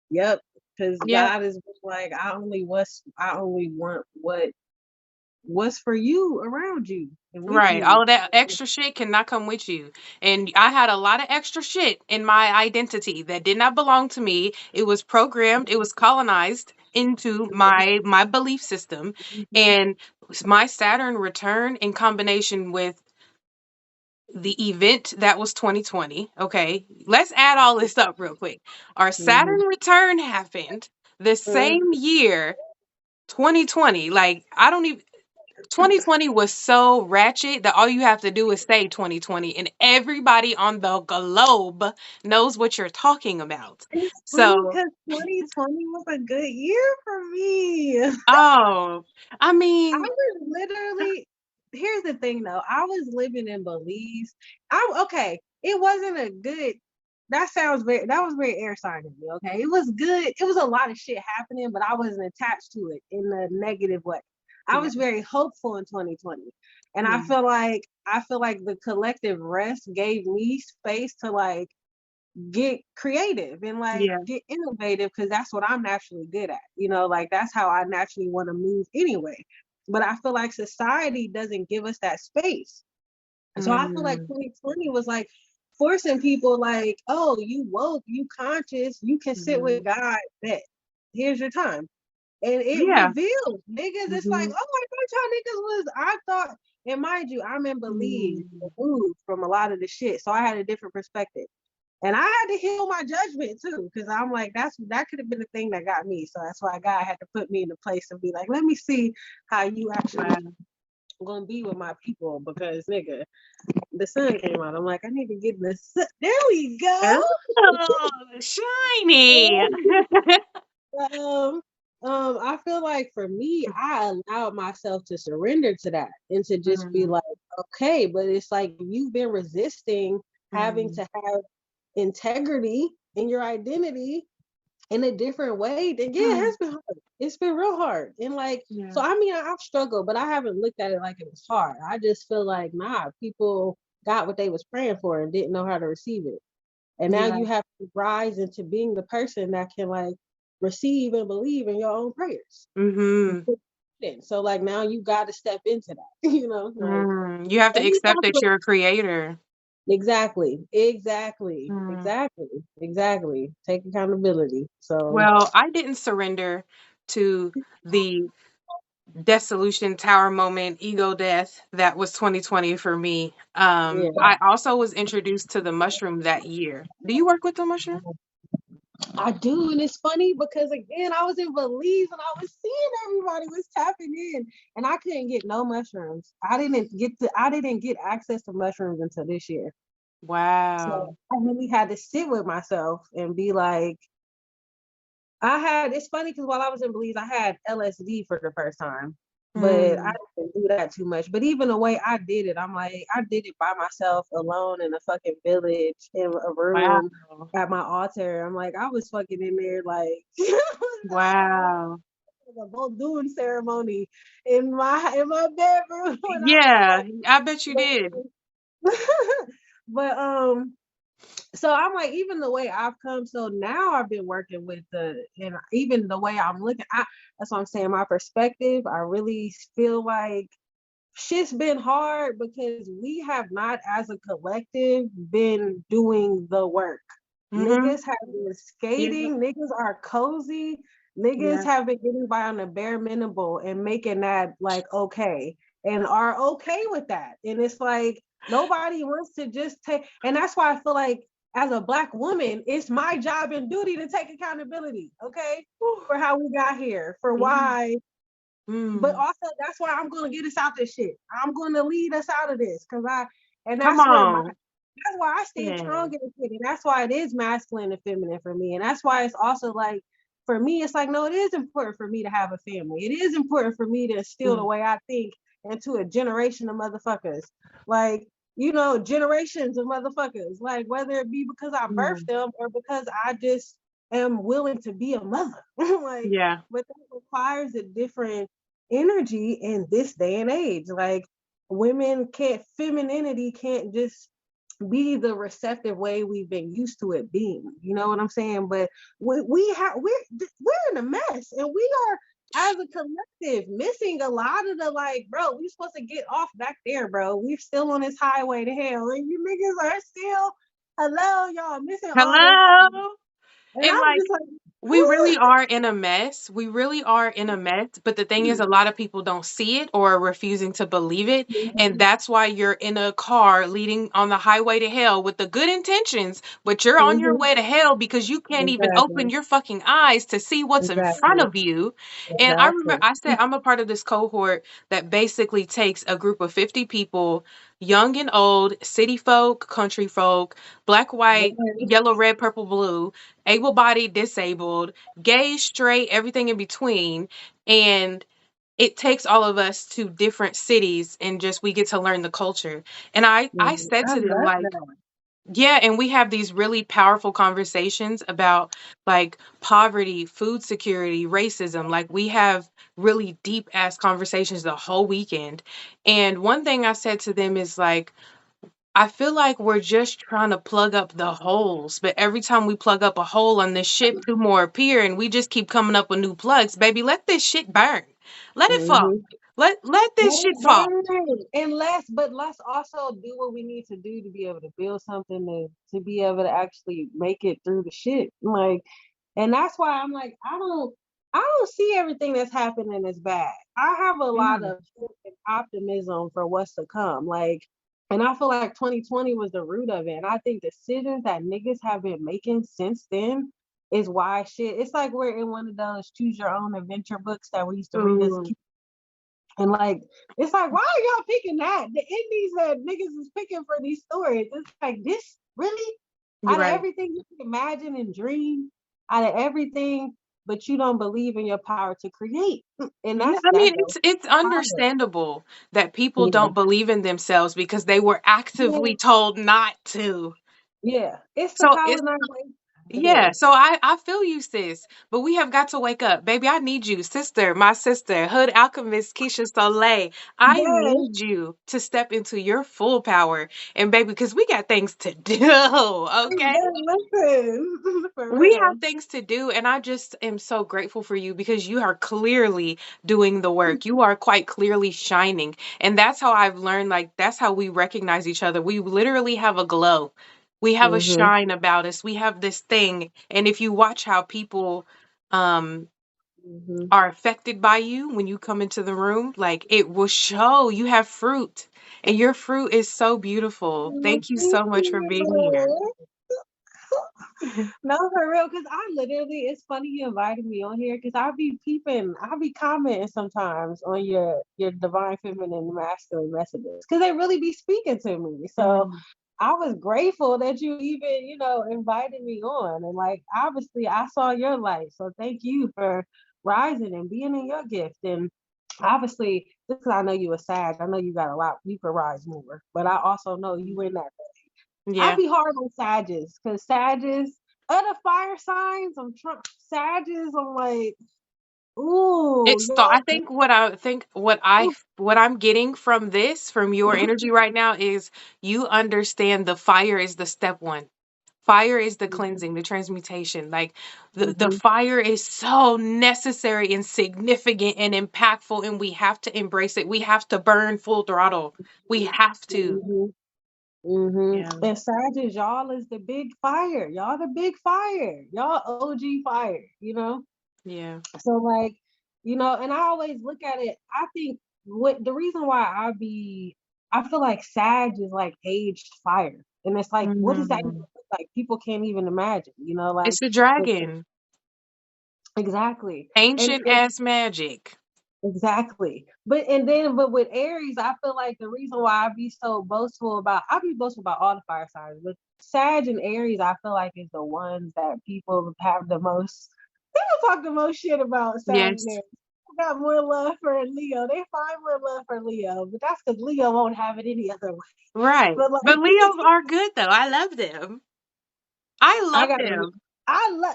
Yep. Because Yep. God is like, I only want what's for you around you and with Right. All you. of that extra shit cannot come with you. And I had a lot of extra shit in my identity that did not belong to me. It was programmed, it was colonized into my belief system. And my Saturn return in combination with the event that was 2020. Okay. Let's add all this up real quick. Our Mhm. Saturn return happened the same year 2020. Like I don't even 2020 was so ratchet that all you have to do is say 2020 and everybody on the globe knows what you're talking about. It's funny So, because 2020 was a good year for me. oh, I I mean, was literally, here's the thing though. I was living in Belize. I'm okay. It wasn't a good. That was very air sign of me. Okay, it was good. It was a lot of shit happening, but I wasn't attached to it in a negative way. I Yeah. was very hopeful in 2020. And Yeah. I feel like the collective rest gave me space to like get creative and like Yeah. get innovative because that's what I'm naturally good at. You know, like that's how I naturally want to move anyway. But I feel like society doesn't give us that space. So I feel like Mm. 2020 was like forcing people like, oh, you woke, you conscious, you can sit Mhm. with God, bet. Here's your time. And it Yeah. revealed niggas, it's like, Mhm. oh my god, y'all niggas was, I thought, and mind you, I'm in Belize, Mm. removed from a lot of the shit. So I had a different perspective. And I had to heal my judgment too, because I'm like, that could have been the thing that got me. So that's why God had to put me in a place to be like, let me see how you actually Wow. gonna be with my people because nigga, the sun came out. I'm like, I need to get the sun. There we go. Oh, shiny. um, I feel like for me, I allowed myself to surrender to that and to just be Mm. like, okay, but it's like you've been resisting having Mm. to have integrity in your identity in a different way, then yeah, it Mm. has been hard. It's been real hard. And like, Yeah. so I mean, I've struggled, but I haven't looked at it like it was hard. I just feel like, nah, people got what they was praying for and didn't know how to receive it. And now Yeah. you have to rise into being the person that can like receive and believe in your own prayers. Mhm. So like now you got to step into that, you know, like Mm. You have at to least accept that's that what you're a creator. Mm. exactly. Take accountability. So Well, I didn't surrender to the dissolution tower moment, ego death that was 2020 for me. yeah. I also was introduced to the mushroom that year. Do you work with the mushroom? I do, and it's funny because again, I was in Belize and I was seeing everybody was tapping in, and I couldn't get no mushrooms. I didn't get access to mushrooms until this year. So Wow. I really had to sit with myself and be like, it's funny because while I was in Belize, I had LSD for the first time, but I Mm. didn't do that too much. But even the way I did it, I'm like, I did it by myself alone in a fucking village in a Wow. room at my altar. I'm like, I was fucking in there like Wow. a Vodun ceremony in my bedroom when I Yeah, I bet you did. was like, but so I'm like, even the way I've come, so now I've been working with and even the way I'm looking, that's what I'm saying. My perspective, I really feel like shit's been hard because we have not, as a collective, been doing the work. Mhm. Niggas have been Yeah. skating, niggas are cozy, niggas Yeah. have been getting by on the bare minimum and making that like okay and are okay with that. And it's like nobody wants to just take, and that's why I feel like as a black woman, it's my job and duty to take accountability, okay? Whew. For how we got here, for Yeah. why, but Mm. also that's why I'm gonna get us out this shit. I'm gonna lead us out of this and Come on. that's why I stand strong Yeah. in the shit, and that's why it is masculine and feminine for me, and that's why it's also like for me, it's like no, it is important for me to have a family. It is important for me to instill the Mm. way I think into a generation of motherfuckers, like generations of motherfuckers, like whether it be because I birthed Mm. them or because I just am willing to be a mother, like, Yeah. but that requires a different energy in this day and age. Like femininity can't just be the receptive way we've been used to it being. You know what I'm saying? But we're in a mess, and we are as a collective missing a lot of the like, bro. We supposed to get off back there, bro. We're still on this highway to hell, and you niggas are still hello, y'all missing all this. Hello. And And I'm like just like, we really are in a mess. We really are in a mess. But the thing is, a lot of people don't see it or are refusing to believe it. And that's why you're in a car leading on the highway to hell with the good intentions, but you're on your mm-hmm, way to hell because you can't even open exactly, your fucking eyes to see what's in front exactly, of you. And I remember exactly. I said, I'm a part of this cohort that basically takes a group of 50 people, young and old, city folk, country folk, black, white, yellow, red, purple, blue, able-bodied, disabled, gay, straight, everything in between. And it takes all of us to different cities and just we get to learn the culture. And I Mhm. said I to them love like, that. Yeah, and we have these really powerful conversations about like poverty, food security, racism. Like we have really deep ass conversations the whole weekend. And one thing I said to them is like, I feel like we're just trying to plug up the holes, but every time we plug up a hole on this shit, two more appear, and we just keep coming up with new plugs. Baby, let this shit burn. Let it fall. Hmm. Let Let this it shit fall. burn. And let's also do what we need to do to be able to build something to be able to actually make it through the shit. Like, and that's why I'm like, I don't see everything that's happening as bad. I have a lot Yeah. of hope and optimism for what's to come. Like, and I feel like 2020 was the root of it. And I think decisions that niggas have been making since then is why shit. It's like we're in one of those choose your own adventure books that we used to read as Ooh. kids. And like, it's like, why are y'all picking that? The indies that niggas is picking for these stories. It's like, this really? You're Out of right. everything you can imagine and dream, out of everything, but you don't believe in your power to create. And Yeah, that's I that's mean, a it's power. understandable that people Yeah. don't believe in themselves because they were Yeah. actively told not to. Yeah. It's the So it's colonization. It yeah, is. so I feel you, sis, but we have got to wake up. Baby, I need you, sister, my sister, Hood Alchemist Keisha Soleil. I Yes. need you to step into your full power. And baby, because we got things to do, okay? Listen, for We have real. things to do, and I just am so grateful for you because you are clearly doing the work. You are quite clearly shining. And that's how I've learned, like, that's how we recognize each other. We literally have a glow. We have a Mm-hmm. shine about us. We have this thing. And if you watch how people um Mm-hmm. are affected by you when you come into the room, like it will show you have fruit. And your fruit is so beautiful. Oh, Thank you thank so much for being here. you. No, for real, because I literally, it's funny you invited me on here because I'll be peeping, I'll be commenting sometimes on your divine feminine masculine messages because they really be speaking to me. So Mhm. I was grateful that you even, invited me on. And like, obviously, I saw your light. So thank you for rising and being in your gift. And obviously, just because I know you a Sag, I know you got a lot, you could rise more. But I also know you in that. I Yeah. be hard on Sages because Sages, other fire signs, I'm Trump Sages, I'm like, ooh, It's so y'all. I think what I'm getting from this, from your energy right now is you understand the fire is the step one. Fire is the cleansing, the transmutation. Like the Mm-hmm, fire is so necessary and significant and impactful, and we have to embrace it. We have to burn full throttle. We have to. mm-hmm, mm-hmm. Yeah. And Sages, y'all is the big fire. Y'all the big fire. Y'all OG fire, you know? Yeah. So like, and I always look at it, I think what the reason why I feel like Sag is like aged fire. And it's like, what does that even Mm. look like? People can't even imagine, like It's a but dragon. exactly. And Ancient as magic. exactly. But with Aries, I feel like the reason why I be boastful about all the fire signs, but Sag and Aries, I feel like is the ones that people have the most people talk the most shit about Sag and Yes. Aries. They got more love for Leo. They find more love for Leo, but that's because Leo won't have it any other way. Right. But But like Leos are good though. I love them. I I love got them.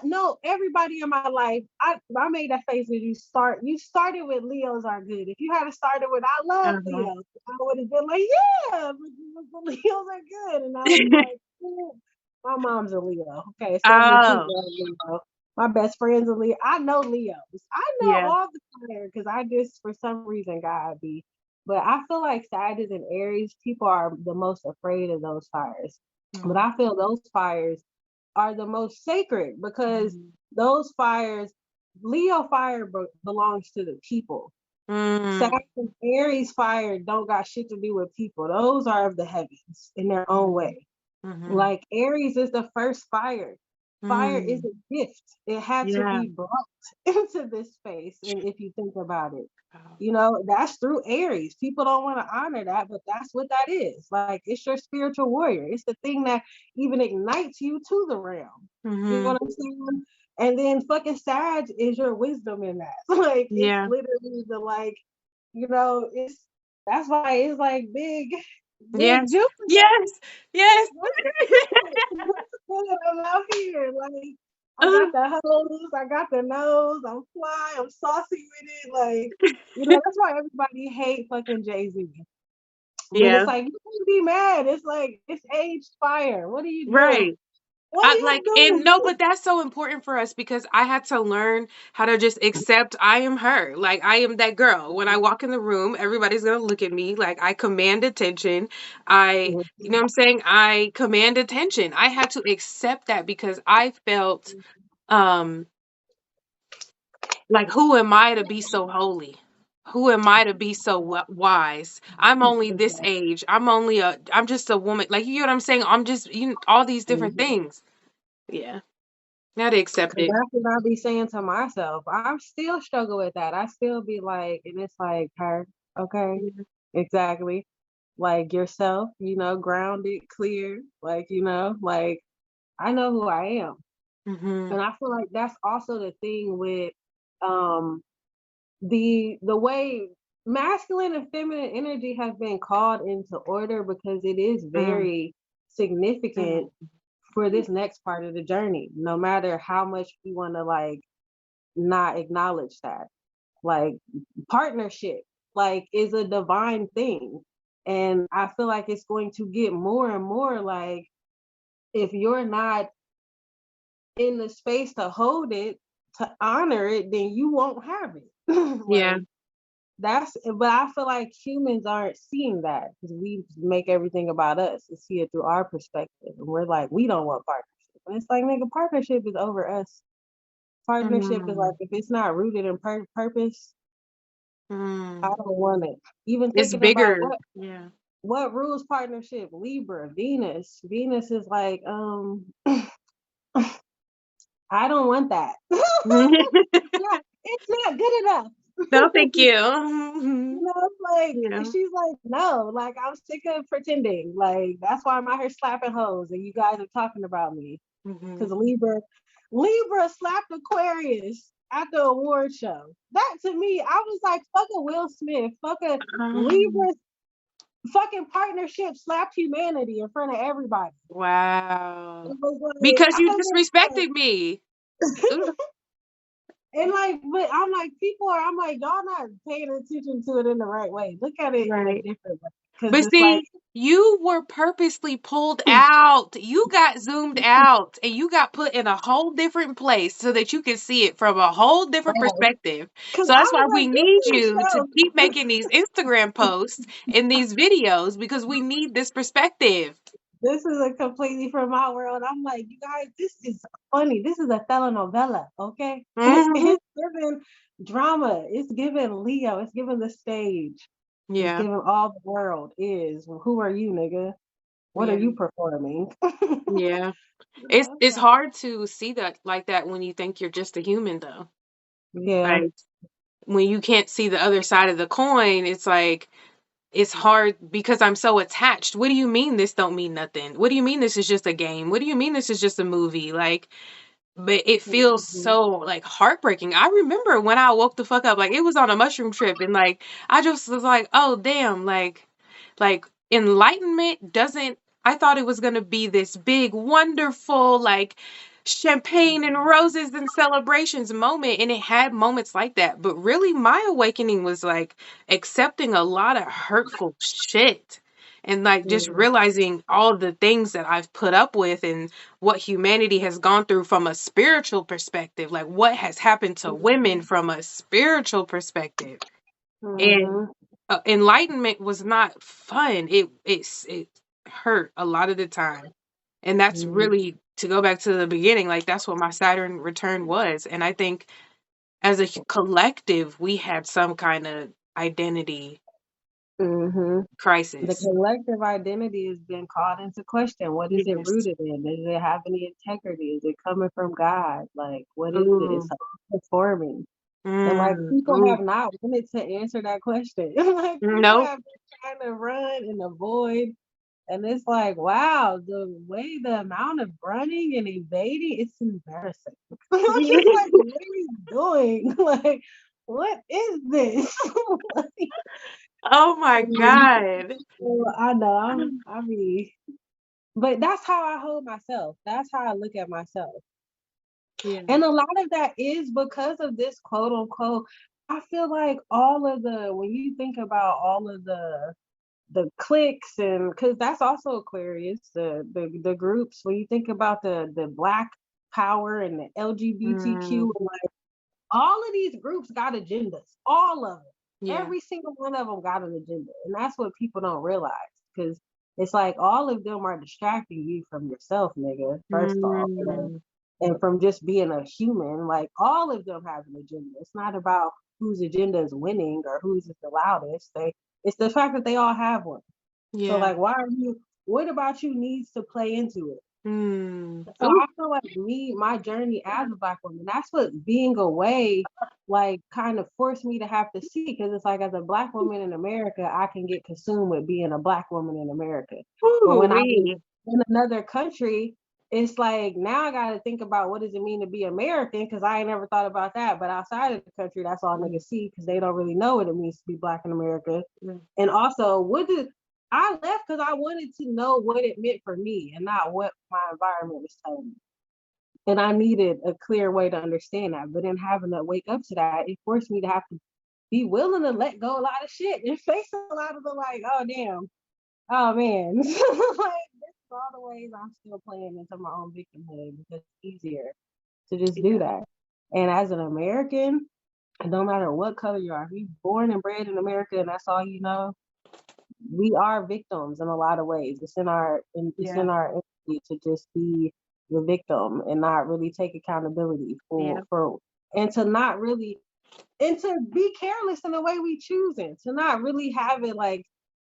no everybody in my life. I made that face when you started with Leos are good. If you had started with I love Uh-huh. Leos, I would have been like, yeah, but the Leos are good. And I was like, my mom's a Leo. Okay, so many Oh, people are Leo. My best friend's a Leo. I know Leos. I know yeah. all the fire because I just for some reason God be. But I feel like Sagittarius and Aries, people are the most afraid of those fires. But Mm, I feel those fires are the most sacred because mhm. those fires, Leo fire belongs to the people. Mm, Saturn and Aries fire don't got shit to do with people. Those are of the heavens in their own mhm, way. mhm, Like Aries is the first fire. Fire is mm. a gift. It had to Yeah. be brought into this space. And if you think about it, Wow. that's through Aries. People don't want to honor that, but that's what that is. Like it's your spiritual warrior. It's the thing that even ignites you to the realm. You know Mhm. what I'm saying? And then fucking Sag is your wisdom in that. Like it's Yeah. literally the like, it's that's why it's like big. Big Yes. Jupiter. Yes. Yes. What's good? What's good? I'm out here. Like, I got the hose, I got the nose, I'm fly, I'm saucy with it. Like, that's why everybody hate fucking Jay-Z. But it's Yeah. like, you can't be mad. It's like, it's aged fire. What do you do? Right. What do I you like and do? no, but that's so important for us because I had to learn how to just accept I am her. Like I am that girl. When I walk in the room, everybody's gonna look at me. Like I command attention. You know what I'm saying? I command attention. I had to accept that because I felt um like who am I to be so holy? Who am I to be so wise? I'm only this age. I'm just a woman. Like you know what I'm saying? I'm just all these different things. Yeah. Now to accept Cause it. that's what I be saying to myself. I still struggle with that. I still be like, and it's like, her, okay, Yeah. exactly. Like yourself, grounded, clear, like I know who I am. Mhm. And I feel like that's also the thing with um the way masculine and feminine energy has been called into order because it is Mm. very significant Mm. for this next part of the journey, no matter how much we want to like not acknowledge that. Like partnership, like is a divine thing. And I feel like it's going to get more and more like if you're not in the space to hold it, to honor it, then you won't have it. Yeah. Like but I feel like humans aren't seeing that because we make everything about us and see it through our perspective. And we're like, we don't want partnership. And it's like, nigga, partnership is over us. Partnership is like, Mm. if it's not rooted in purpose, I Mm. don't want it. Even It's thinking about bigger. Yeah. what rules partnership, Libra, Venus. Venus is like, I don't want that. Yeah, it's not good enough. No, thank you. Mhm. It's like Yeah. she's like, no, like I'm sick of pretending. Like that's why I'm out here slapping hoes and you guys are talking about me. Because Mhm. Libra slapped Aquarius at the award show. That to me, I was like, fuck a Will Smith, fuck a Um, Libra fucking partnership slapped humanity in front of everybody. wow. It was like Because I you was disrespected me. Ugh. and like, but I'm like, I'm like, y'all not paying attention to it in the right way. Look at it in a Right. different way. Cause But it's like, see, you were purposely pulled out. You got zoomed out and you got put in a whole different place so that you could see it from a whole different perspective. cause So I that's why was we like, this need is you a to show. keep making these Instagram posts and these videos because we need this perspective. This is a completely from my world. I'm like, you guys, this is funny. This is a telenovela, okay? Mhm. It's given drama. It's given Leo. It's given the stage. It's Yeah. given all the world is. Well, who are you, nigga? What are Yeah. you performing? Yeah. It's It's like, hard to see that like that when you think you're just a human though. yeah. Like when you can't see the other side of the coin, it's like it's hard because I'm so attached. What do you mean this don't mean nothing? What do you mean this is just a game? What do you mean this is just a movie? Like, but it feels Mhm. so like heartbreaking. I remember when I woke the fuck up, like it was on a mushroom trip and like I just was like, oh damn, like enlightenment doesn't I thought it was gonna be this big, wonderful, like champagne and roses and celebrations moment. And it had moments like that. But really my awakening was like accepting a lot of hurtful shit. And like just Mhm. realizing all the things that I've put up with and what humanity has gone through from a spiritual perspective, like what has happened to women from a spiritual perspective. And Mhm. enlightenment was not fun. It hurt a lot of the time. And that's Mhm. really to go back to the beginning, like that's what my Saturn return was. And I think as a collective, we had some kind of identity Mhm. The crisis. collective identity has been called into question. What is it Yes. rooted in? Does it have any integrity? Is it coming from God? Like, what is it? It's Ooh. performing. And like Mm. people have Ooh. not wanted to answer that question. Like people Nope. have been trying to run and avoid. And it's like, wow, the amount of running and evading, it's embarrassing. I'm just like, what are you doing? Like, what is this? Oh my God. So I know I mean, but that's how I hold myself. That's how I look at myself. Yeah. And a lot of that is because of this quote unquote. I feel like all of the when you think about all of the cliques and because that's also Aquarius, the groups, when you think about the black power and the Mm, LGBTQ and like all of these groups got agendas, all of them. yeah. Every single one of them got an agenda. And that's what people don't realize because it's like all of them are distracting you from yourself, nigga, first off. Mm, And from just being a human, like all of them have an agenda. It's not about whose agenda is winning or who's the loudest. It's the fact that they all have one. So yeah. like why are you what about you needs to play into it? Mm. So Ooh, I feel like my journey as a black woman, that's what being away like kind of forced me to have to see because it's like as a black woman in America, I can get consumed with being a black woman in America. But ooh, when I was wee. in another country, it's like now I got to think about what does it mean to be American because I ain't never thought about that. But outside of the country, that's all Mm, niggas see because they don't really know what it means to be black in America. mm, And also, what did I left because I wanted to know what it meant for me and not what my environment was telling me. And I needed a clear way to understand that. But then having to wake up to that, it forced me to have to be willing to let go a lot of shit and face a lot of the like, oh damn, oh man. Like this is all the ways I'm still playing into my own victimhood because it's easier to just do yeah. that. And as an American, no matter what color you are, if you're born and bred in America and that's all you know, we are victims in a lot of ways. It's Yeah. in our energy to just be the victim and not really take accountability Yeah. for and to not really and to be careless in the way we choose it. To not really have it like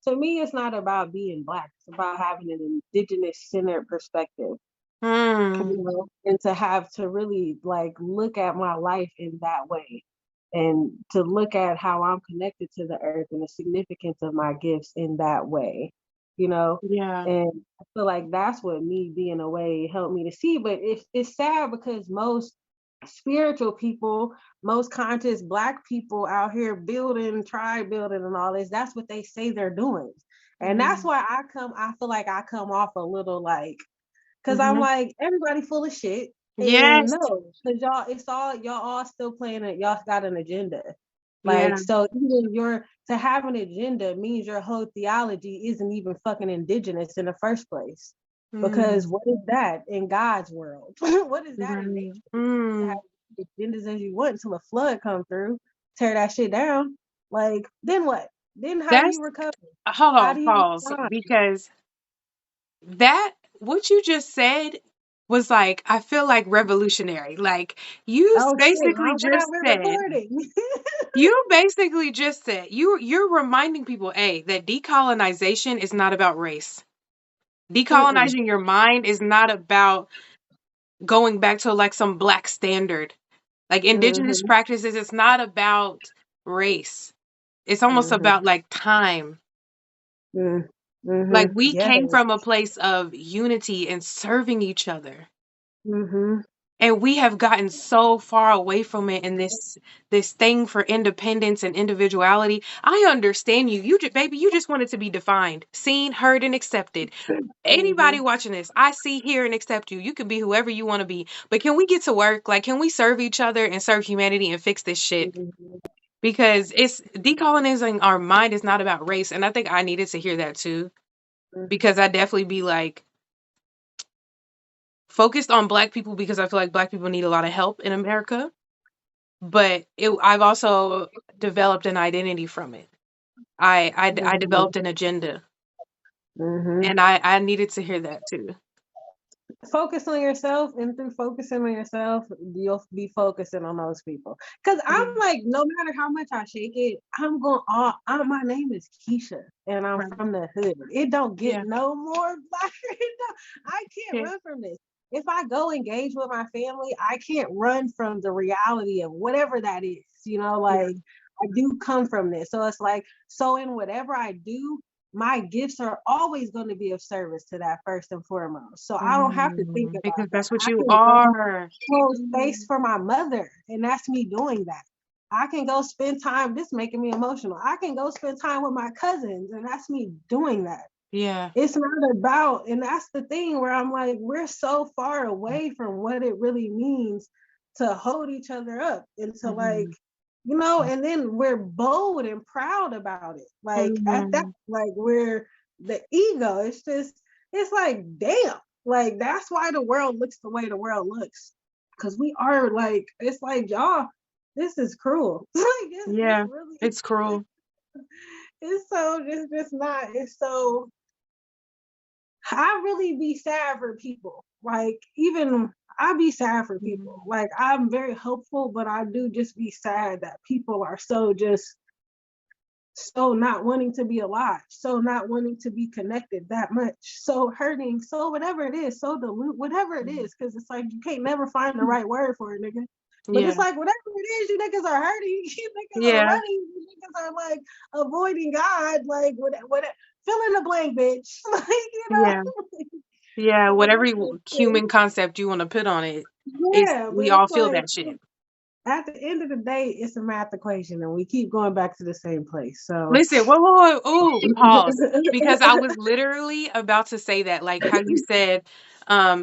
to me it's not about being black. It's about having an indigenous centered perspective. Mm, You know, and to have to really like look at my life in that way and to look at how I'm connected to the earth and the significance of my gifts in that way, you know. yeah. And I feel like that's what me being away helped me to see. But it's sad because most spiritual people, most conscious black people out here building, tribe building and all this, that's what they say they're doing. And that's Mm, why I feel like I come off a little like because I'm hmm. like, everybody full of shit. And Yes. no, because y'all all still playing it, y'all got an agenda. Like, Yeah. so even to have an agenda means your whole theology isn't even fucking indigenous in the first place. Because Mm, what is that in God's world? What is that in nature? right. You can Mm. have agendas as you want until a flood come through, tear that shit down. Like, then what? Then how do That's you recover? hold How on, do you pause. respond? Because that what you just said was like I feel like revolutionary. Like Oh shit, basically I'm glad just we're said recording. you're reminding people, A, that decolonization is not about race. Mm-mm. Decolonizing your mind is not about going back to like some black standard. Like indigenous Mhm. practices, it's not about race. It's almost Mhm. about like time. Mm. Like Mhm. we Yes. came from a place of unity and serving each other. Mhm. And we have gotten so far away from it in this thing for independence and individuality. I understand you. Baby, you just wanted to be defined, seen, heard, and accepted. Anybody Mhm. watching this, I see, hear, and accept you. You can be whoever you want to be. But can we get to work? Like, can we serve each other and serve humanity and fix this shit? Mhm. Because it's decolonizing our mind is not about race. And I think I needed to hear that too. Because I definitely be like focused on black people because I feel like black people need a lot of help in America. But I've also developed an identity from it. I Mhm. developed an agenda. Mhm. And I needed to hear that too. Focus on yourself, and through focusing on yourself, you'll be focusing on those people. Cause I'm Mm, like, no matter how much I shake it, I'm going. My name is Keisha, and I'm right. from the hood. It don't get Yeah. no more blacker. I can't Yeah. run from this. If I go engage with my family, I can't run from the reality of whatever that is. You know, Yeah. like I do come from this, so it's like so in whatever I do, my gifts are always going to be of service to that first and foremost. So I don't have to think about Because that. that's what I you can are. hold space Mm, for my mother, and that's me doing that. I can go spend time. This making me emotional. I can go spend time with my cousins, and that's me doing that. Yeah. It's not about, and that's the thing where I'm like, we're so far away from what it really means to hold each other up and to like, Mhm. and then we're bold and proud about it. Like at that, Mhm. like we're the ego. It's like, damn, like that's why the world looks the way the world looks. Cause we are like, it's like, y'all, this is cruel. Like it's Yeah. really, It's cruel. it's so, it's just not, it's so, I really be sad for people. Like even I be sad for people. Mhm. Like I'm very hopeful, but I do just be sad that people are so just so not wanting to be alive, so not wanting to be connected that much, so hurting, so whatever it is, so dilute, whatever it is, because it's like you can't never find the right word for it, nigga. But it's Yeah. like whatever it is, you niggas are hurting, you niggas are Yeah. running, you niggas are like avoiding God, like what fill in the blank, bitch. Like, Yeah. Yeah. but Whatever it's, human concept you want to put on it, it's yeah, but we all it's feel like that shit. at the end of the day, it's a math equation, and we keep going back to the same place. So, Listen, whoa, whoa, whoa, ooh, pause. Because I was literally about to say that, like how you said,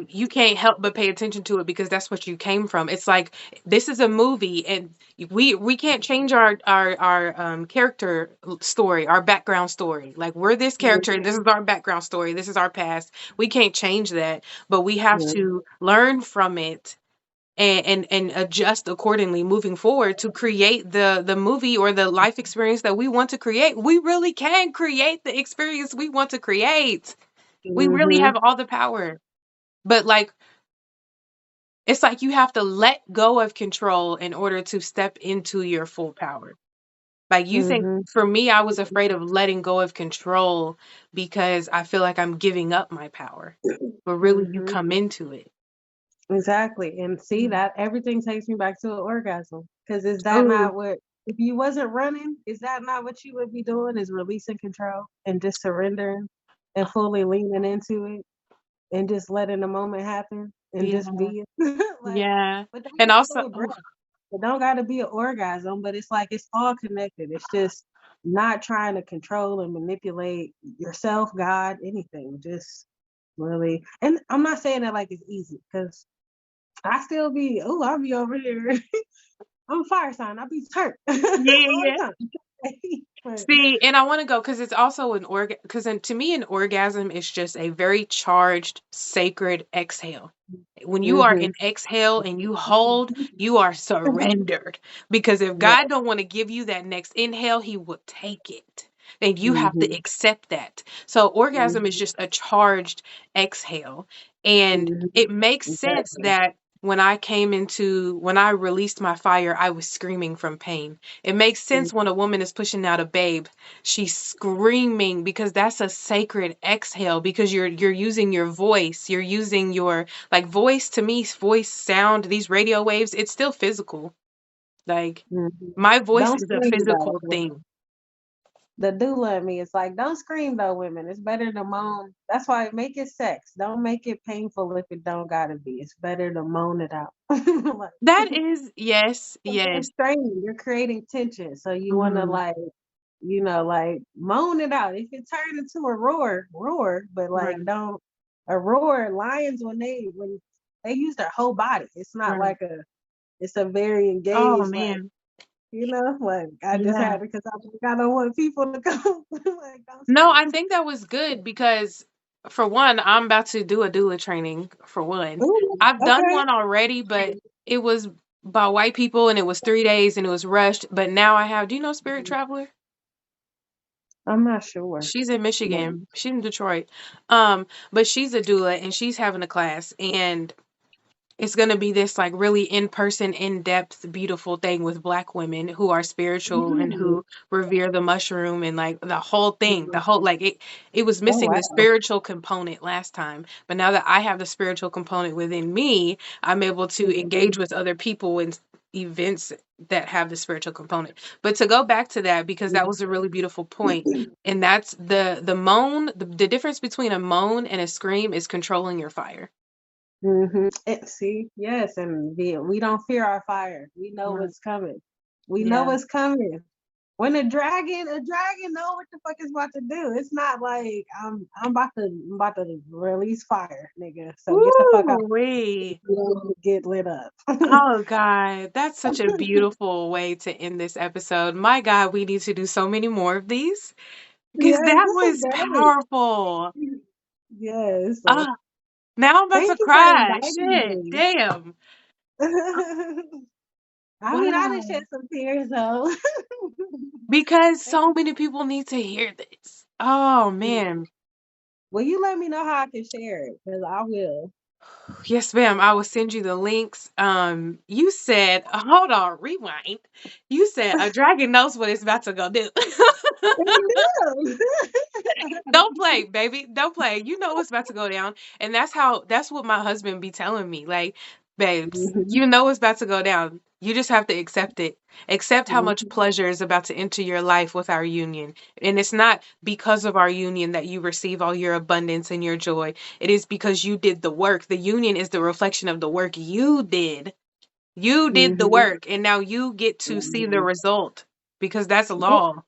you can't help but pay attention to it because that's what you came from. It's like this is a movie, and we can't change our character story, our background story. Like we're this character, and this is our background story. This is our past. We can't change that, but we have to learn from it and adjust accordingly moving forward to create the movie or the life experience that we want to create. We really can create the experience we want to create. We really mm-hmm, have all the power. But like it's like you have to let go of control in order to step into your full power. Like you think mm-hmm, for me I was afraid of letting go of control because I feel like I'm giving up my power. But really you mm-hmm. come into it. Exactly. And see Mm. that everything takes me back to an orgasm. Because is that Oh, not what, if you wasn't running, is that not what you would be doing? Is releasing control and just surrendering and fully leaning into it and just letting the moment happen and yeah. just be it? Like, Yeah. but that's And also also a breath. It don't got to be an orgasm, but it's like it's all connected. It's just not trying to control and manipulate yourself, God, anything. Just really, and I'm not saying that like it's easy because I still be, oh, I'll be over here. I'm a fire sign. I'll be turned all yeah, the yeah. time. But, See, and I want to go because it's also an because to me, an orgasm is just a very charged, sacred exhale. When you are mm-hmm. in exhale and you hold, you are surrendered. Because if Yeah. God don't want to give you that next inhale, He will take it. And you have to Mm-hmm. accept that. So orgasm is Mm-hmm. just a charged exhale. And Mm-hmm. it makes sense Exactly. that when I released my fire, I was screaming from pain. It makes sense when a woman is pushing out a babe. She's screaming because that's a sacred exhale because you're using your voice. You're using your like voice to me, voice sound, these radio waves, it's still physical. Like Mm-hmm. my voice Don't is a scream though. physical thing. The doula in me is like, don't scream though, women. It's better to moan. That's why make it sex. Don't make it painful if it don't gotta be. It's better to moan it out. Like, That is yes, you're yes. straining, you're creating tension. So you wanna Mhm. like, like moan it out. If it turned into a roar, roar, but like Right, don't a roar. Lions when they use their whole body. It's not right. like it's a very Oh engaged, like, man. like I just Yeah. had it because I don't want people to go like don't No, scream. I think that was good because for one, I'm about to do a doula training for one. Ooh, I've done okay. one already, but it was by white people and it was 3 days and it was rushed. But now I have, do you know Spirit Traveler? I'm not sure. She's in No. Michigan. She's in Detroit. But she's a doula and she's having a class and it's going to be this like really in-person, in-depth, beautiful thing with Black women who are spiritual and Mm. who revere the mushroom and like the whole thing, the Mhm. whole like it was Oh missing the wow. spiritual component last time. But now that I have the spiritual component within me, I'm able to Mhm. engage with other people in events that have the spiritual component. But to go back to that because that was a really beautiful point, and that's the moan, the difference between a moan and a scream is controlling your fire. See, yes, and we don't fear our fire. We know Right. what's coming. We know Yeah. what's coming. When a dragon know what the fuck is about to do. It's not like I'm about to release fire, nigga. So get the fuck out. Woo wee. Get lit up. Oh God, that's such a beautiful way to end this episode. My God, we need to do so many more of these because Yes, that this was was powerful. great. Yes. Ah, now I'm about to Thank you for cry. inviting Shit, me. damn. I mean, I didn't Wow. shed some tears though. Because Thank so many people need to hear this. Oh you. man. Will you let me know how I can share it? Because I will. Yes, ma'am. I will send you the links. You said, hold on, rewind. You said a dragon knows what it's about to go do. It Don't play, baby. Don't play. You know what's about to go down. And that's what my husband be telling me. Like, babes, does. you know what's about to go down. You just have to accept it. Accept how much Mhm. pleasure is about to enter your life with our union. And it's not because of our union that you receive all your abundance and your joy. It is because you did the work. The union is the reflection of the work you did. You did the Mhm. work, and now you get to see the Mhm. result because that's Well, law.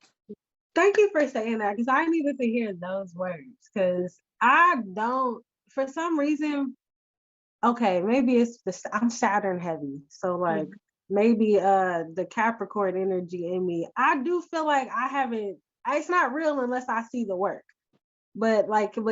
thank you for saying that because I needed to hear those words because I don't, for some reason, okay, maybe it's I'm Saturn heavy. So like Mhm. maybe the Capricorn energy in me. I do feel like I haven't it's not real unless I see the work. But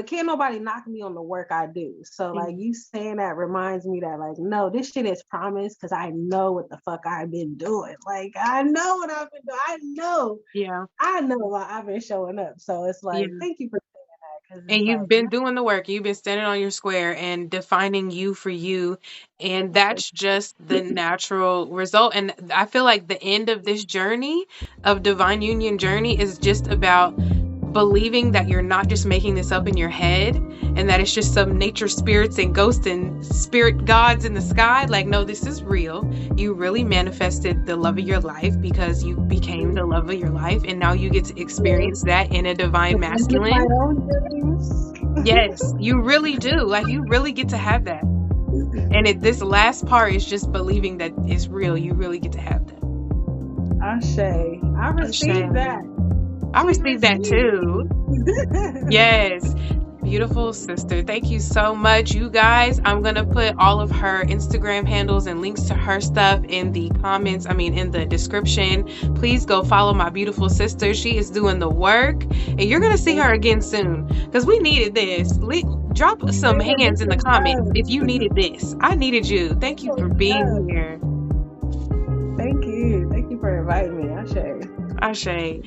can't nobody knock me on the work I do. So like Mhm. you saying that reminds me that like no, this shit is promised because I know what the fuck I've been doing. Like I know what I've been doing. Yeah. I know why I've been showing up. So it's like Yeah. thank you for saying that because And it's you've like been doing the work. You've been standing on your square and defining you for you. And that's just the natural result. And I feel like the end of this journey of divine union journey is just about believing that you're not just making this up in your head and that it's just some nature spirits and ghosts and spirit gods in the sky. Like, no, this is real. You really manifested the love of your life because you became the love of your life. And now you get to experience that in a divine my masculine. own dreams. Yes, you really do. Like you really get to have that. And this last part is just believing that it's real. You really get to have that. Ashe. I received that. Shame. I She received that too. received. Yes. Beautiful sister. Thank you so much. You guys, I'm going to put all of her Instagram handles and links to her stuff in the comments, in the description. Please go follow my beautiful sister. She is doing the work, and you're going to see her again soon because we needed this. Drop some Nigga, hands in this the is comments if you love. needed this. I needed you. Thank you for being Love. here. Thank you. Thank you for inviting me. Ashe. Ashe.